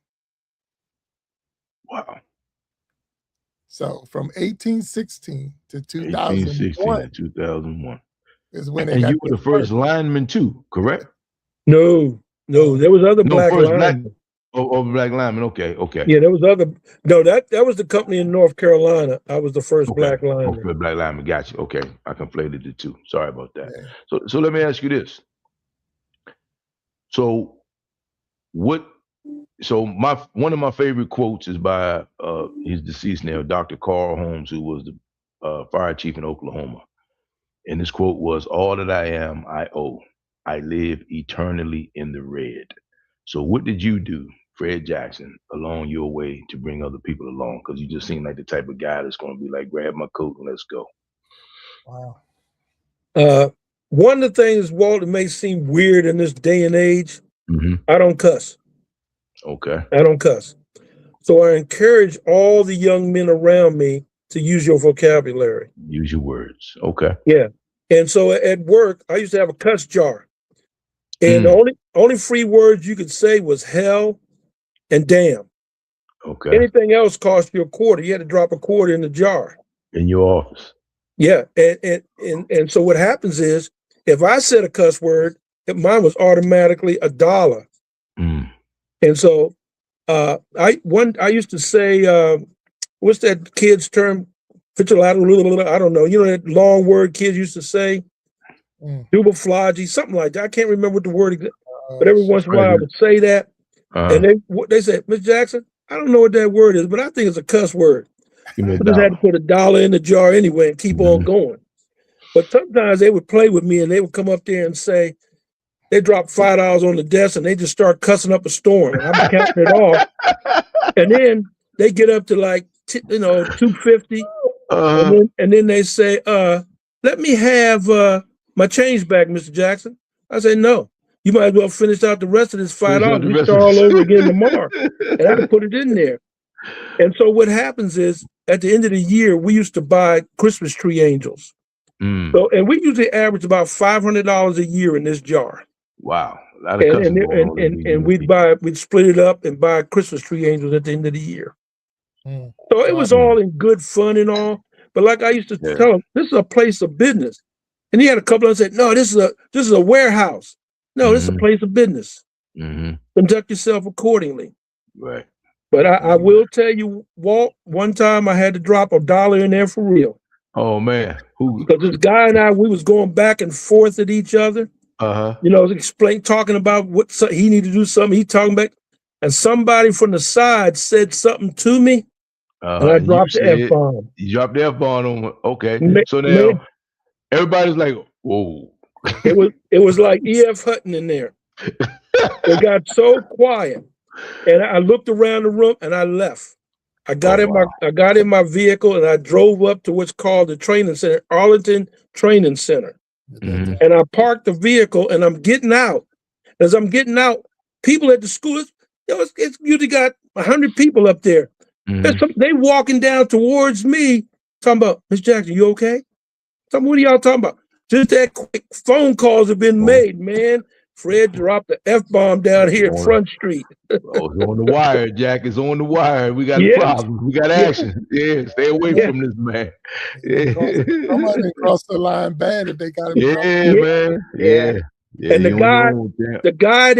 Speaker 3: Wow.
Speaker 2: So from 1816 to
Speaker 3: 2001
Speaker 2: is when
Speaker 3: and you were the first lineman too, correct?
Speaker 4: No, there was other Black linemen.
Speaker 3: Black lineman. Okay.
Speaker 4: Yeah, there was other. No, that was the company in North Carolina. I was the first Black lineman.
Speaker 3: Okay, Black lineman. Got you. Okay, I conflated the two. Sorry about that. Yeah. So let me ask you this. So one of my favorite quotes is by he's deceased now, Dr. Carl Holmes, who was the fire chief in Oklahoma. And this quote was, "All that I am, I owe. I live eternally in the red." So what did you do, Fred Jackson, along your way to bring other people along? Because you just seem like the type of guy that's going to be like, grab my coat and let's go.
Speaker 2: Wow.
Speaker 4: One of the things, Walter, may seem weird in this day and age, I don't cuss.
Speaker 3: Okay.
Speaker 4: I don't cuss. So I encourage all the young men around me to use your vocabulary.
Speaker 3: Use your words. Okay.
Speaker 4: Yeah. And so at work, I used to have a cuss jar. And the only free words you could say was hell and damn.
Speaker 3: Okay.
Speaker 4: Anything else cost you a quarter. You had to drop a quarter in the jar.
Speaker 3: In your office.
Speaker 4: Yeah. And so what happens is, if I said a cuss word, mine was automatically $1. And so I used to say, what's that kid's term? Fitzgerald, I don't know. You know that long word kids used to say, double-flaggy, something like that. I can't remember what the word is, but every once in a while I would say that, and they said, Miss Jackson, I don't know what that word is, but I think it's a cuss word. I just had to put $1 in the jar anyway and keep on going. But sometimes they would play with me and they would come up there and say, they drop $5 on the desk and they just start cussing up a storm. And I'm counting it off. And then they get up to like, $250. And then they say, let me have my change back, Mr. Jackson. I say, no, you might as well finish out the rest of this $5. We start all over again tomorrow. And I put it in there. And so what happens is at the end of the year, we used to buy Christmas tree angels. So, and we usually average about $500 a year in this jar.
Speaker 3: Wow.
Speaker 4: And we'd split it up and buy Christmas tree angels at the end of the year. So it was all in good fun and all. But like I used to tell him, this is a place of business. And he had a couple of them said, no, this is a warehouse. No, this is a place of business. Conduct yourself accordingly.
Speaker 3: Right.
Speaker 4: But I will tell you, Walt, one time I had to drop $1 in there for real.
Speaker 3: Oh man,
Speaker 4: because this guy and I, we was going back and forth at each other. Talking about what he needed to do something. He talking about, and somebody from the side said something to me, and I dropped the F-bomb.
Speaker 3: You dropped the F-bomb on me. Okay, so now everybody's like, "Whoa!"
Speaker 4: It was like E.F. Hutton in there. It got so quiet, and I looked around the room and I left. I got in my vehicle and I drove up to what's called the training center, Arlington Training Center. And I parked the vehicle and I'm getting out. As I'm getting out, people at the school, it's usually got 100 people up there. They walking down towards me, talking about, Miss Jackson, you okay? What are y'all talking about? Just that quick phone calls have been made, man. Fred dropped the F-bomb down here at Front Street.
Speaker 3: It's on the wire, Jack. It's on the wire. We got a problem. We got action. Yeah, stay away from this man.
Speaker 2: Somebody crossed the line bad if they got him.
Speaker 3: Man. Yeah.
Speaker 4: And the guy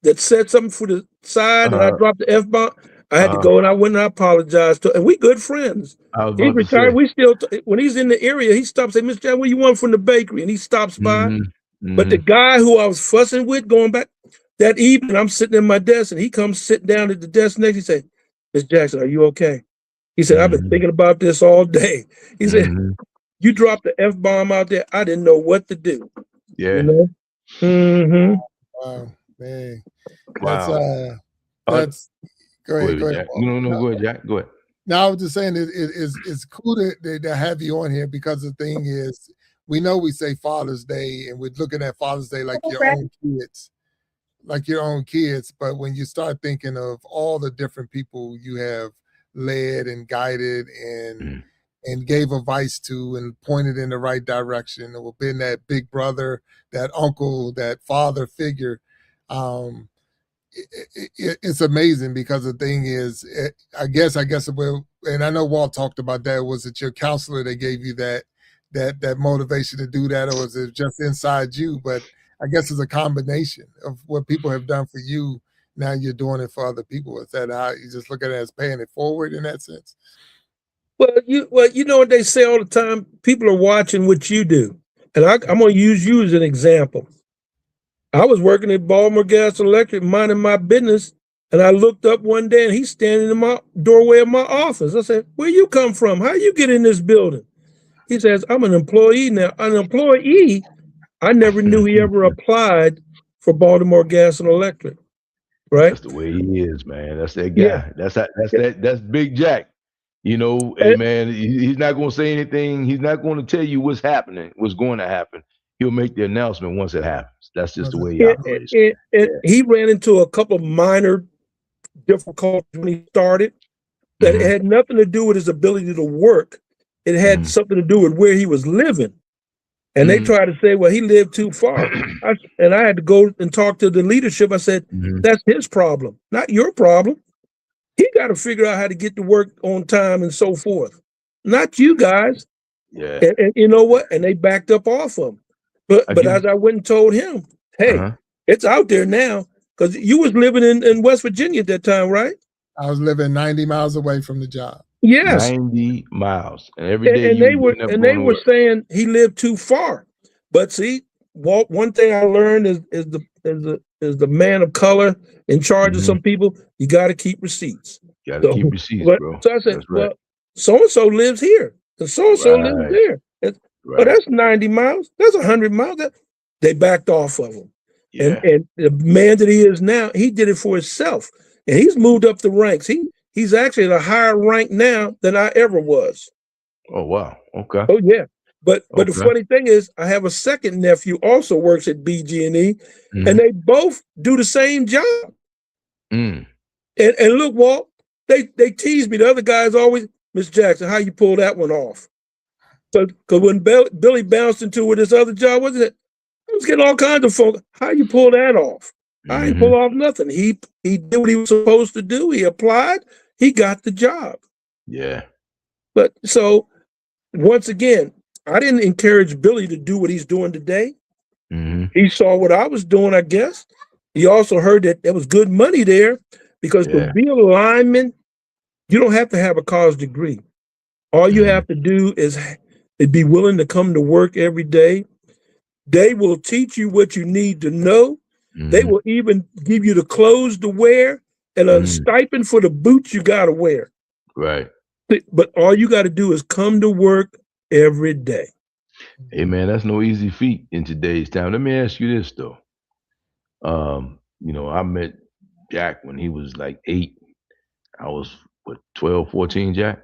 Speaker 4: that said something for the side and I dropped the F-bomb, I had to go and I went and I apologized to him. And we good friends. He's retired. We still, when he's in the area, he stops and say, Mr. Jack, what do you want from the bakery? And he stops by. But the guy who I was fussing with going back that evening, I'm sitting at my desk and he comes sitting down at the desk next. He said, Miss Jackson, are you okay? He said, I've been thinking about this all day. He said, you dropped the F-bomb out there. I didn't know what to do.
Speaker 3: Yeah.
Speaker 2: Wow, man.
Speaker 3: Wow.
Speaker 2: That's go ahead.
Speaker 3: Jack. No, go ahead, Jack. Go ahead.
Speaker 2: Now I was just saying it's cool to have you on here because the thing is, we know we say Father's Day and we're looking at Father's Day like your own kids. But when you start thinking of all the different people you have led and guided and gave advice to and pointed in the right direction, or been that big brother, that uncle, that father figure, it's amazing because the thing is, I guess, and I know Walt talked about that, was it your counselor that gave you that motivation to do that, or was it just inside you? But I guess it's a combination of what people have done for you. Now you're doing it for other people. Is that how you just look at it as paying it forward in that sense?
Speaker 4: Well, you know what they say all the time? People are watching what you do. And I'm going to use you as an example. I was working at Baltimore Gas and Electric, minding my business, and I looked up one day and he's standing in my doorway of my office. I said, where you come from? How you get in this building? He says, I'm an employee now. An employee? I never knew he ever applied for Baltimore Gas and Electric. Right?
Speaker 3: That's the way he is, man. That's that guy. Yeah. That's Big Jack. You know, hey, man, he's not going to say anything. He's not going to tell you what's happening, what's going to happen. He'll make the announcement once it happens. That's just the way he operates.
Speaker 4: He ran into a couple of minor difficulties when he started that had nothing to do with his ability to work. It had something to do with where he was living. And they tried to say, well, he lived too far. And I had to go and talk to the leadership. I said, that's his problem, not your problem. He got to figure out how to get to work on time and so forth. Not you guys.
Speaker 3: Yeah.
Speaker 4: And you know what? And they backed up off him. But as I went and told him, hey, it's out there now. because you was living in West Virginia at that time, right?
Speaker 2: I was living 90 miles away from the job.
Speaker 4: Yes.
Speaker 3: 90 miles. And every day
Speaker 4: And
Speaker 3: you
Speaker 4: they were
Speaker 3: getting up
Speaker 4: and
Speaker 3: going
Speaker 4: they
Speaker 3: to
Speaker 4: were
Speaker 3: work.
Speaker 4: saying he lived too far. But see, Walt, one thing I learned is the man of color in charge of some people, you got to keep receipts.
Speaker 3: Got to keep receipts, bro.
Speaker 4: So I said,
Speaker 3: That's right.
Speaker 4: well, so and so lives here, and so lives
Speaker 3: Right.
Speaker 4: there. But
Speaker 3: Right.
Speaker 4: that's 90 miles. That's 100 miles. They backed off of him.
Speaker 3: Yeah.
Speaker 4: And the man that he is now, he did it for himself, and he's moved up the ranks. He's actually at a higher rank now than I ever was.
Speaker 3: Oh, wow. Okay.
Speaker 4: Oh yeah. But the
Speaker 3: Okay.
Speaker 4: funny thing is, I have a second nephew also works at BG&E, and they both do the same job.
Speaker 3: Mm.
Speaker 4: And look, Walt, they tease me. The other guys always, Miss Jackson, how you pull that one off? Because when Billy bounced into with his other job, wasn't it? I was getting all kinds of phone. How you pull that off? I ain't pull off nothing. He did what he was supposed to do. He applied. He got the job.
Speaker 3: Yeah.
Speaker 4: But so once again, I didn't encourage Billy to do what he's doing today. He saw what I was doing, I guess. He also heard that there was good money there, because to be a lineman, you don't have to have a college degree. All you have to do is be willing to come to work every day. They will teach you what you need to know. They will even give you the clothes to wear and a stipend for the boots you got to wear.
Speaker 3: Right.
Speaker 4: But all you got to do is come to work every day.
Speaker 3: Hey, man, that's no easy feat in today's time. Let me ask you this, though. I met Jack when he was like 8. I was, 12, 14, Jack?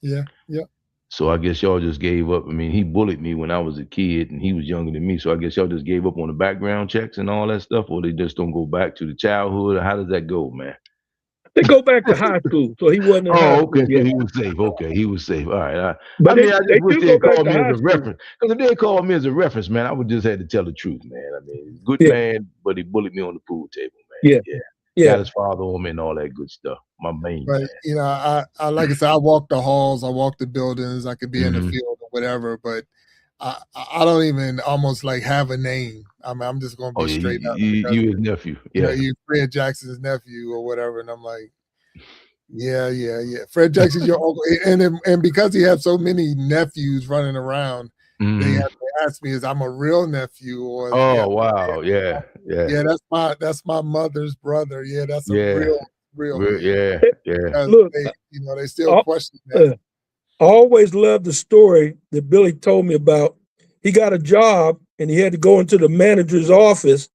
Speaker 2: Yeah. Yeah.
Speaker 3: So I guess y'all just gave up. I mean, he bullied me when I was a kid, and he was younger than me. So I guess y'all just gave up on the background checks and all that stuff, or they just don't go back to the childhood? Or how does that go, man?
Speaker 4: They go back to high school, so he wasn't in high school
Speaker 3: okay,
Speaker 4: yet.
Speaker 3: So he was safe. Okay, he was safe. All right.
Speaker 4: But
Speaker 3: I just wish
Speaker 4: do
Speaker 3: they'd
Speaker 4: go back
Speaker 3: call
Speaker 4: to
Speaker 3: me as
Speaker 4: high
Speaker 3: a
Speaker 4: school.
Speaker 3: reference. Because if they called me as a reference, man, I would just have to tell the truth, man. I mean, good man, but he bullied me on the pool table, man.
Speaker 4: Yeah.
Speaker 3: Got his father on me and all that good stuff. My main man.
Speaker 2: I like I said, I walk the halls, I walk the buildings, I could be in the field or whatever, but I don't even almost like have a name. I'm just gonna be straight up.
Speaker 3: You his nephew. Yeah.
Speaker 2: You Fred Jackson's nephew or whatever. And I'm like, yeah. Fred Jackson's your uncle. And because he has so many nephews running around, they have to ask me, is I'm a real nephew or
Speaker 3: wow. Yeah.
Speaker 2: That's my mother's brother. Yeah, that's a real.
Speaker 3: Yeah.
Speaker 4: Look,
Speaker 2: they still question that.
Speaker 4: I always loved the story that Billy told me about. He got a job and he had to go into the manager's office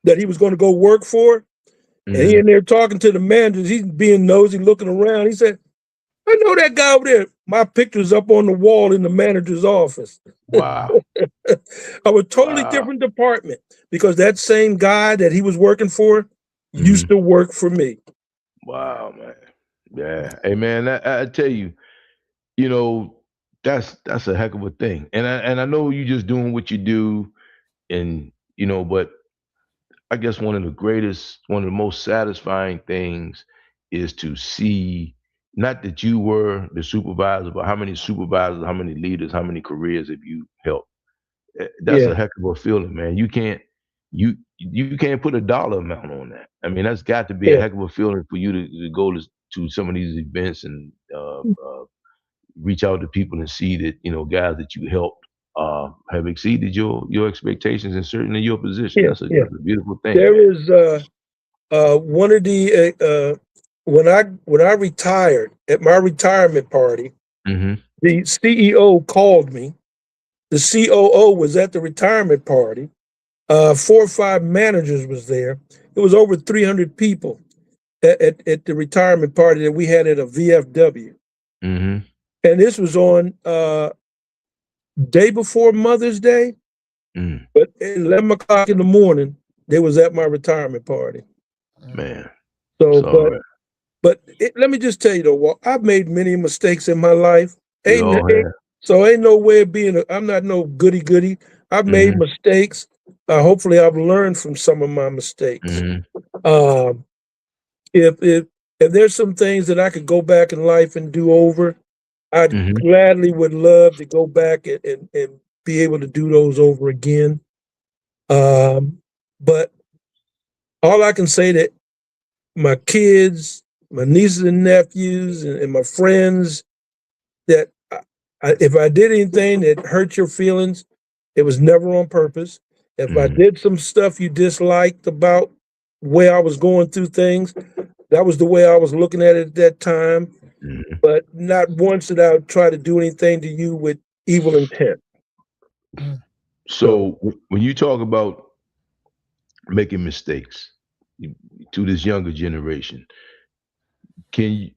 Speaker 4: that he was going to go work for. And he in there talking to the managers. He's being nosy, looking around. He said, I know that guy over there. My picture's up on the wall in the manager's office.
Speaker 3: Wow.
Speaker 4: Of a totally different department, because that same guy that he was working for used to work for me.
Speaker 3: Wow, man. Yeah. Hey, man, I tell you, that's a heck of a thing. And I know you just doing what you do, and but I guess one of the most satisfying things is to see, not that you were the supervisor, but how many supervisors, how many leaders, how many careers have you helped? That's a heck of a feeling, man. You can't put a dollar amount on that. I mean, that's got to be a heck of a feeling for you to go to some of these events and reach out to people and see that guys that you helped have exceeded your expectations and certainly your position. That's a beautiful thing.
Speaker 4: There is one of the when I retired, at my retirement party, the CEO called me. The COO was at the retirement party. 4 or 5 managers was there. It was over 300 people at the retirement party that we had at a VFW. And this was on day before Mother's Day. But at 11 o'clock in the morning, they was at my retirement party.
Speaker 3: Man.
Speaker 4: So, but let me just tell you though, Walt, I've made many mistakes in my life. So ain't no way of being I'm not no goody. I've made mistakes. Hopefully I've learned from some of my mistakes. If there's some things that I could go back in life and do over, I'd gladly would love to go back and be able to do those over again. But all I can say that my kids, my nieces and nephews, and my friends, that if I did anything that hurt your feelings, it was never on purpose. If I did some stuff you disliked about the way I was going through things, that was the way I was looking at it at that time. But not once did I try to do anything to you with evil intent.
Speaker 3: So when you talk about making mistakes to this younger generation, is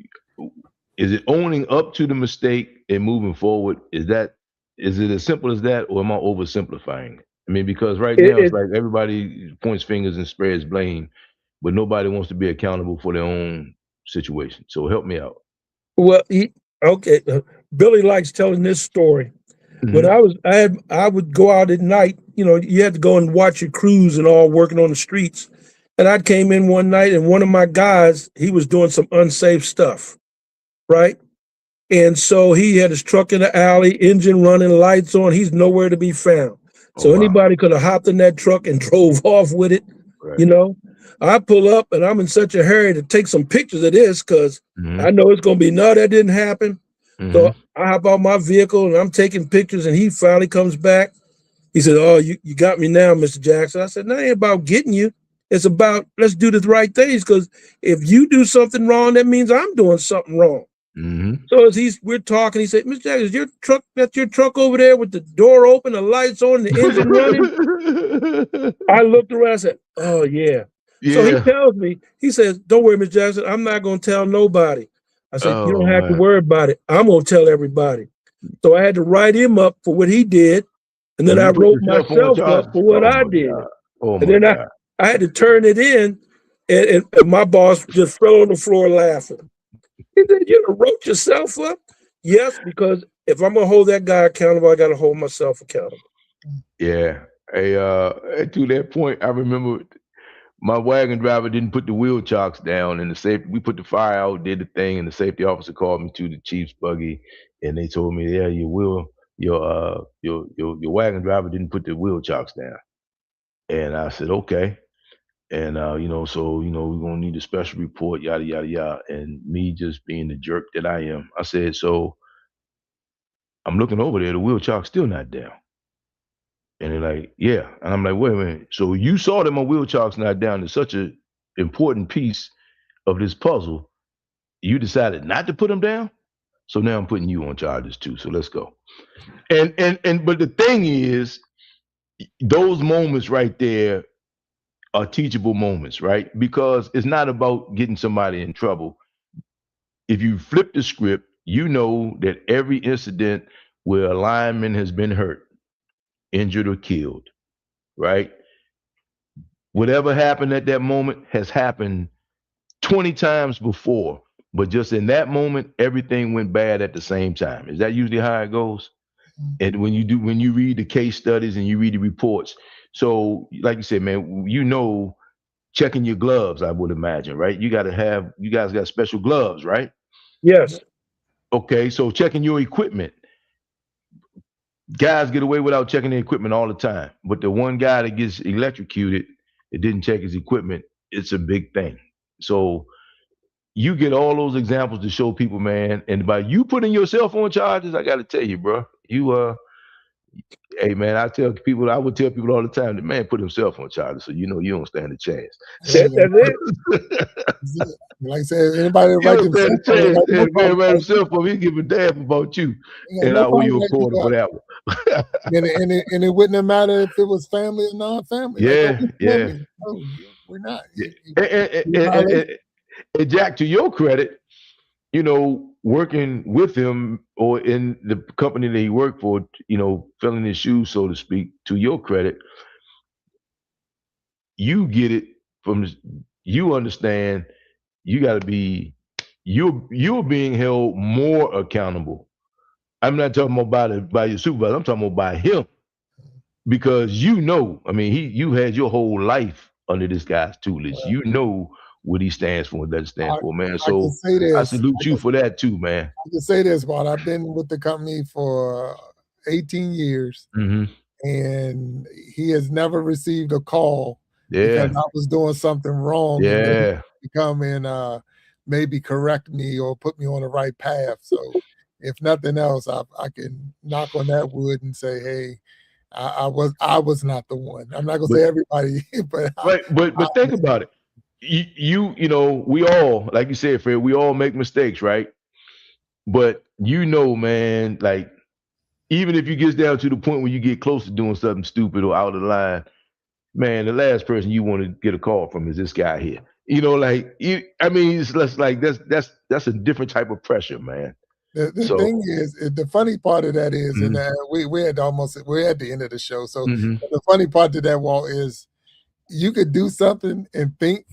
Speaker 3: it owning up to the mistake and moving forward? Is it as simple as that, or am I oversimplifying it? I mean, because right now it's like everybody points fingers and spreads blame, but nobody wants to be accountable for their own situation. So help me out.
Speaker 4: Well, okay. Billy likes telling this story. When I would go out at night. You know, you had to go and watch your crews and all working on the streets. And I came in one night, and one of my guys, he was doing some unsafe stuff, right? And so he had his truck in the alley, engine running, lights on. He's nowhere to be found. So anybody could have hopped in that truck and drove off with it. Right. You know, I pull up and I'm in such a hurry to take some pictures of this because I know it's going to be, no, that didn't happen. So I hop out my vehicle and I'm taking pictures, and he finally comes back. He said, "Oh, you got me now, Mr. Jackson." I said, "No, it ain't about getting you. It's about, let's do the right things, because if you do something wrong, that means I'm doing something wrong." So as we're talking, he said, "Mr. Jackson, is your truck, that's your truck over there with the door open, the lights on, the engine running?" I looked around, I said, "Oh, yeah." So he tells me, he says, "Don't worry, Mr. Jackson, I'm not going to tell nobody." I said, "You don't have to worry about it. I'm going to tell everybody." So I had to write him up for what he did. And then I wrote myself up for what I did. And then I had to turn it in, and my boss just fell on the floor laughing. He said, "You wrote yourself up?" Yes, because if I'm going to hold that guy accountable, I got to hold myself accountable.
Speaker 3: Yeah. Hey, to that point, I remember my wagon driver didn't put the wheel chocks down, and we put the fire out, did the thing, and the safety officer called me to the chief's buggy, and they told me, "Yeah, your wagon driver didn't put the wheel chocks down." And I said, "Okay." And so we're gonna need a special report, yada yada yada. And me just being the jerk that I am, I said, "So I'm looking over there, the wheel chock's still not down." And they're like, "Yeah." And I'm like, "Wait a minute. So you saw that my wheel chock's not down? It's such an important piece of this puzzle. You decided not to put them down? So now I'm putting you on charges too. So let's go." But the thing is, those moments right there are teachable moments, right? Because it's not about getting somebody in trouble. If you flip the script, you know that every incident where a lineman has been hurt, injured, or killed, right? Whatever happened at that moment has happened 20 times before, but just in that moment, everything went bad at the same time. Is that usually how it goes? And when you read the case studies and you read the reports, so like you said, man, checking your gloves, I would imagine, right? You guys got special gloves, right?
Speaker 4: Yes.
Speaker 3: Okay, so checking your equipment. Guys get away without checking their equipment all the time, but the one guy that gets electrocuted, that didn't check his equipment, it's a big thing. So you get all those examples to show people, man, and by you putting yourself on charges, I got to tell you, bro, hey man, I would tell people all the time, that man put himself on charges, so you don't stand a chance.
Speaker 4: That's it.
Speaker 2: Like I said, anybody
Speaker 3: write himself up, he give a damn about you. And I owe you a quarter for that one.
Speaker 2: and it wouldn't have mattered if it was family or non-family.
Speaker 3: Yeah,
Speaker 2: No, we're not.
Speaker 3: And Jack, to your credit, working with him or in the company that he worked for, filling his shoes, so to speak, to your credit, you get it you understand you got to be, you're being held more accountable. I'm not talking about by your supervisor, I'm talking about by him, because I mean, you had your whole life under this guy's tutelage. You know what he stands for and doesn't stand for, man. So I salute you for that too, man.
Speaker 2: I can say this, Bob. I've been with the company for 18 years, and he has never received a call because I was doing something wrong, and they come and maybe correct me or put me on the right path. So if nothing else, I can knock on that wood and say, hey, I was not the one. I'm not gonna say everybody, but
Speaker 3: but think about it. You know, we all, like you said, Fred, we all make mistakes, right? But you know, man, like even if you get down to the point where you get close to doing something stupid or out of line, man, the last person you want to get a call from is this guy here. You know, like I mean, it's less like that's a different type of pressure, man.
Speaker 2: The thing is, the funny part of that is, and we're at the end of the show. So the funny part of that, Walt, is you could do something and think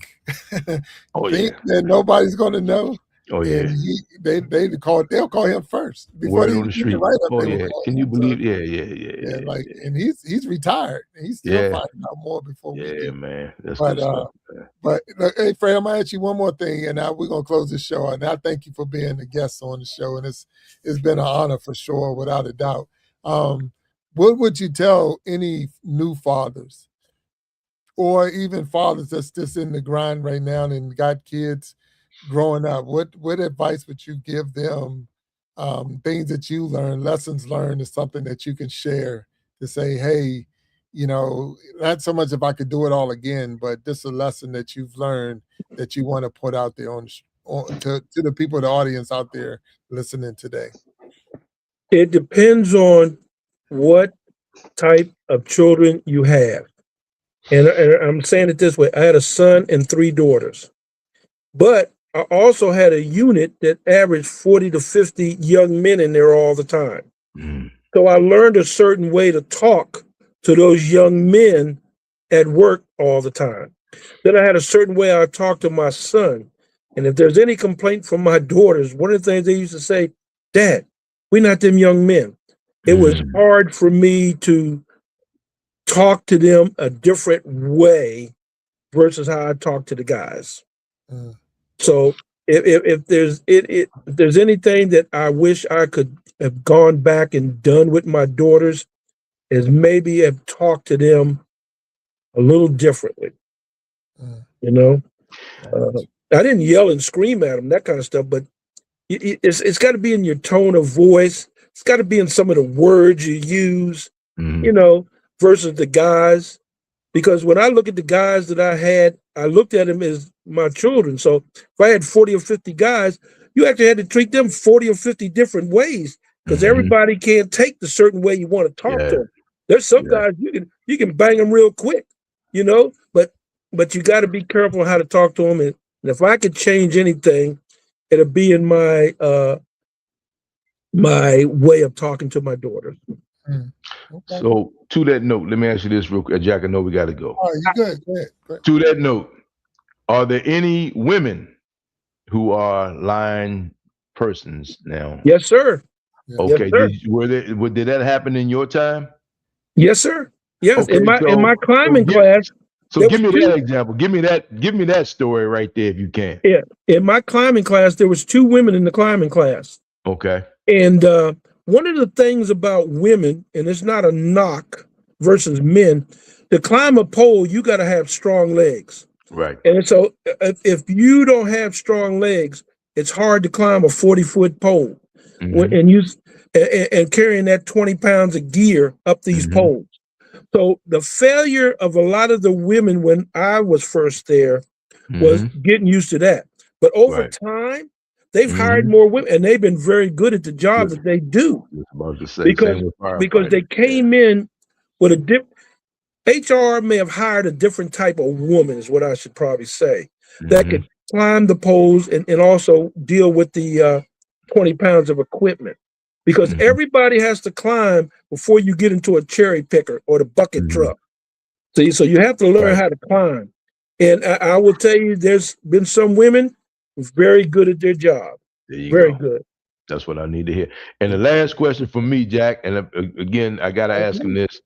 Speaker 2: that nobody's going to know.
Speaker 3: Oh yeah,
Speaker 2: and they'll call him first before
Speaker 3: word
Speaker 2: they
Speaker 3: on the street.
Speaker 2: right up
Speaker 3: Oh
Speaker 2: there.
Speaker 3: yeah, can you believe? Yeah.
Speaker 2: Like, and he's retired. He's still finding out more before we do.
Speaker 3: Man, that's good stuff, man.
Speaker 2: But hey, Fred, I'm gonna ask you one more thing, and now we're gonna close the show. And I thank you for being a guest on the show, and it's been an honor for sure, without a doubt. What would you tell any new fathers, or even fathers that's just in the grind right now and got kids growing up? What advice would you give them? Things that you learned, lessons learned, is something that you can share to say, hey, you know, not so much if I could do it all again, but just a lesson that you've learned that you want to put out there to the people, the audience out there listening today.
Speaker 4: It depends on what type of children you have. And I'm saying it this way. I had a son and 3 daughters, but I also had a unit that averaged 40 to 50 young men in there all the time. So I learned a certain way to talk to those young men at work all the time. Then I had a certain way I talked to my son. And if there's any complaint from my daughters, one of the things they used to say, Dad, we're not them young men. It was hard for me to talk to them a different way versus how I talk to the guys. So if there's anything that I wish I could have gone back and done with my daughters, is maybe have talked to them a little differently. You know, I didn't yell and scream at them, that kind of stuff, but it's got to be in your tone of voice. It's got to be in some of the words you use, you know, versus the guys. Because when I look at the guys that I had, I looked at them as my children. So if I had 40 or 50 guys, you actually had to treat them 40 or 50 different ways, because everybody can't take the certain way you want to talk to them. There's some guys you can bang them real quick, you know, but you got to be careful how to talk to them. And if I could change anything, it'll be in my my way of talking to my daughters.
Speaker 2: Okay.
Speaker 3: So to that note, let me ask you this real quick, Jack. I know we got to go.
Speaker 2: Oh, you good? Go ahead.
Speaker 3: To that note, are there any women who are line persons now?
Speaker 4: Yes, sir.
Speaker 3: Okay.
Speaker 4: Yes, sir.
Speaker 3: Did that happen in your time?
Speaker 4: Yes, sir. Yes.
Speaker 3: Okay,
Speaker 4: in my climbing class.
Speaker 3: So give me that example. Give me that story right there if you can.
Speaker 4: Yeah. In my climbing class, there was 2 women in the climbing class.
Speaker 3: Okay.
Speaker 4: And one of the things about women, and it's not a knock versus men, to climb a pole, you got to have strong legs.
Speaker 3: Right.
Speaker 4: And so if you don't have strong legs, it's hard to climb a 40-foot pole and carrying that 20 pounds of gear up these poles. So the failure of a lot of the women when I was first there was getting used to that. But over time, they've hired more women, and they've been very good at the job that they do. Because they came in with a different. HR may have hired a different type of woman, is what I should probably say, that could climb the poles and also deal with the 20 pounds of equipment. Because everybody has to climb before you get into a cherry picker or the bucket truck. See, so you have to learn how to climb. And I will tell you, there's been some women who's very good at their job. Very good.
Speaker 3: That's what I need to hear. And the last question for me, Jack, and again, I got to ask him this.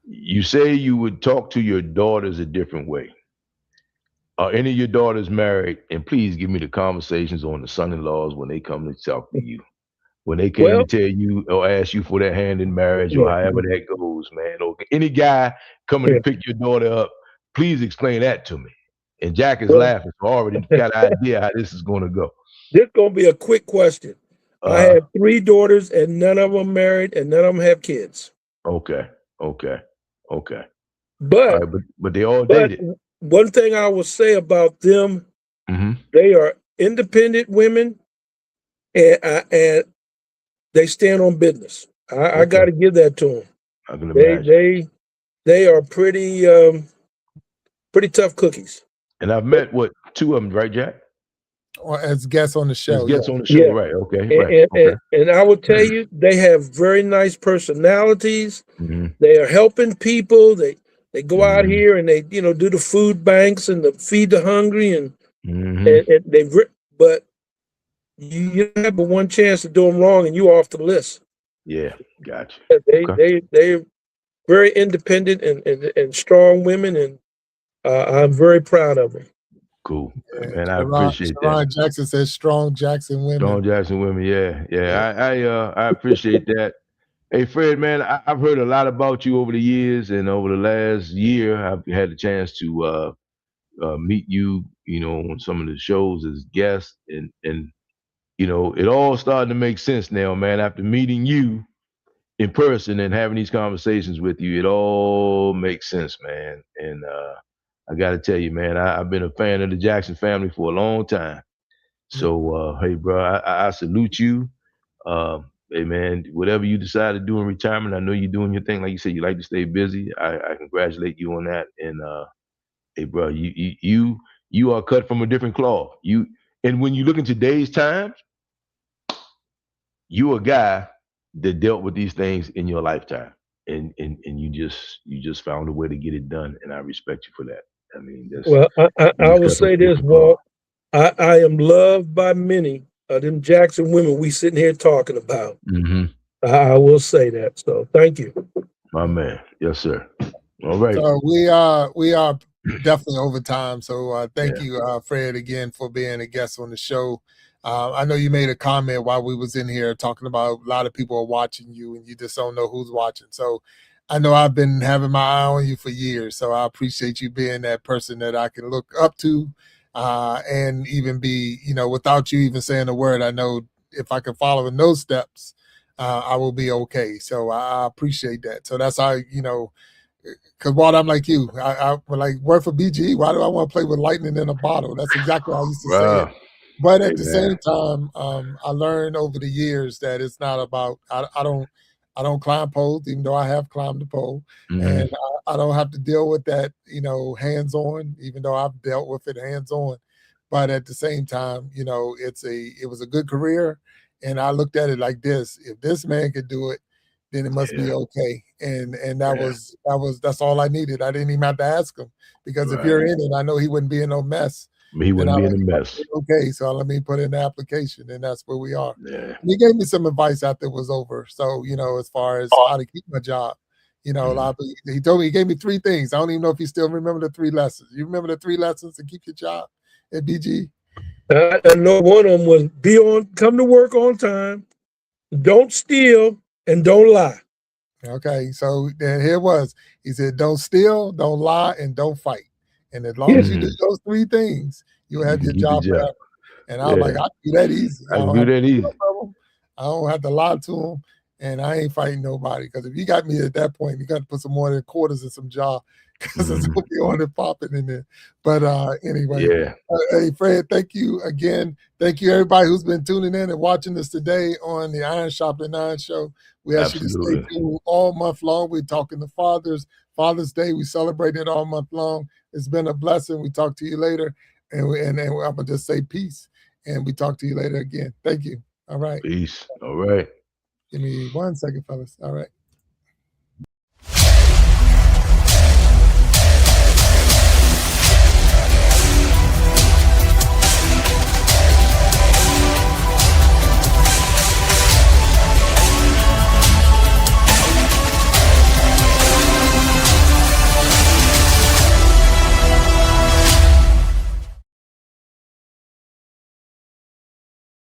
Speaker 3: You say you would talk to your daughters a different way. Are any of your daughters married? And please give me the conversations on the son-in-laws when they come to talk to you. When they came to tell you or ask you for their hand in marriage or however that goes, man. Or any guy coming to pick your daughter up, please explain that to me. And Jack is laughing, so I already got an idea how this is going to go.
Speaker 4: This is going to be a quick question. I have 3 daughters, and none of them married, and none of them have kids.
Speaker 3: Okay.
Speaker 4: But
Speaker 3: right, but they all dated.
Speaker 4: One thing I will say about them, they are independent women, and they stand on business. I got to give that to them.
Speaker 3: I can imagine.
Speaker 4: They are pretty tough cookies.
Speaker 3: And I've met 2 of them, right, Jack?
Speaker 2: Or as guests on the show.
Speaker 3: As guests on the show, right? Okay,
Speaker 4: right. And I will tell you, they have very nice personalities. They are helping people. They go out here and they do the food banks and feed the hungry and but you have but one chance to do them wrong and you off the list.
Speaker 3: Yeah, gotcha.
Speaker 4: They're very independent and strong women, and I'm very proud of them.
Speaker 3: Cool, man. I appreciate that.
Speaker 2: Ron Jackson says strong Jackson women.
Speaker 3: Strong Jackson women, yeah. I appreciate that. Hey, Fred, man, I've heard a lot about you over the years, and over the last year, I've had the chance to meet you, on some of the shows as guests, and it all started to make sense now, man. After meeting you in person and having these conversations with you, it all makes sense, man. And I got to tell you, man, I've been a fan of the Jackson family for a long time. So, hey, bro, I salute you. Hey, man, whatever you decide to do in retirement, I know you're doing your thing. Like you said, you like to stay busy. I congratulate you on that. And hey, bro, you are cut from a different cloth. And when you look in today's times, you a guy that dealt with these things in your lifetime, and you just found a way to get it done, and I respect you for that. I mean,
Speaker 4: I will say this, Walt. I am loved by many of them Jackson women we sitting here talking about. I will say that. So thank you,
Speaker 3: my man. Yes, sir. All right.
Speaker 2: So we are definitely over time. So thank you, Fred, again for being a guest on the show. I know you made a comment while we was in here talking about a lot of people are watching you and you just don't know who's watching. So I know I've been having my eye on you for years. So I appreciate you being that person that I can look up to and even be, without you even saying a word, I know if I can follow in those steps, I will be okay. So I appreciate that. So that's how, because Walt, I'm like you. I like work for BG. Why do I want to play with lightning in a bottle? That's exactly how I used to say it. But at the same time, I learned over the years that it's not about. I don't climb poles, even though I have climbed the pole, and I don't have to deal with that, hands-on, even though I've dealt with it hands-on. But at the same time, it was a good career, and I looked at it like this: if this man could do it, then it must be okay. And that's all I needed. I didn't even have to ask him, because if you're in it, I know he wouldn't be in no mess.
Speaker 3: He wouldn't be in a mess.
Speaker 2: Okay, so let me put in the application, and that's where we are.
Speaker 3: Yeah.
Speaker 2: And he gave me some advice after it was over. So, as far as how to keep my job, a lot of, he told me, he gave me 3 things. I don't even know if you still remember the 3 lessons. You remember the 3 lessons to keep your job at BG?
Speaker 4: I know one of them was come to work on time, don't steal, and don't lie.
Speaker 2: Okay, so then here it was. He said, don't steal, don't lie, and don't fight. And as long as you do those 3 things, you'll have your job forever. And I was like, I can do that easy.
Speaker 3: I can do that easy.
Speaker 2: I don't have to lie to them, and I ain't fighting nobody. Because if you got me at that point, you got to put some more than quarters in some jaw, because it's going to be on and popping in there. But anyway, hey, Fred, thank you again. Thank you, everybody who's been tuning in and watching us today on the Iron Sharpening Iron Show. We ask you to stay tuned all month long. We're talking to Father's Day. We celebrate it all month long. It's been a blessing. We talk to you later. And I'm going to just say peace. And we talk to you later again. Thank you. All right.
Speaker 3: Peace. All right.
Speaker 2: Give me 1 second, fellas. All right.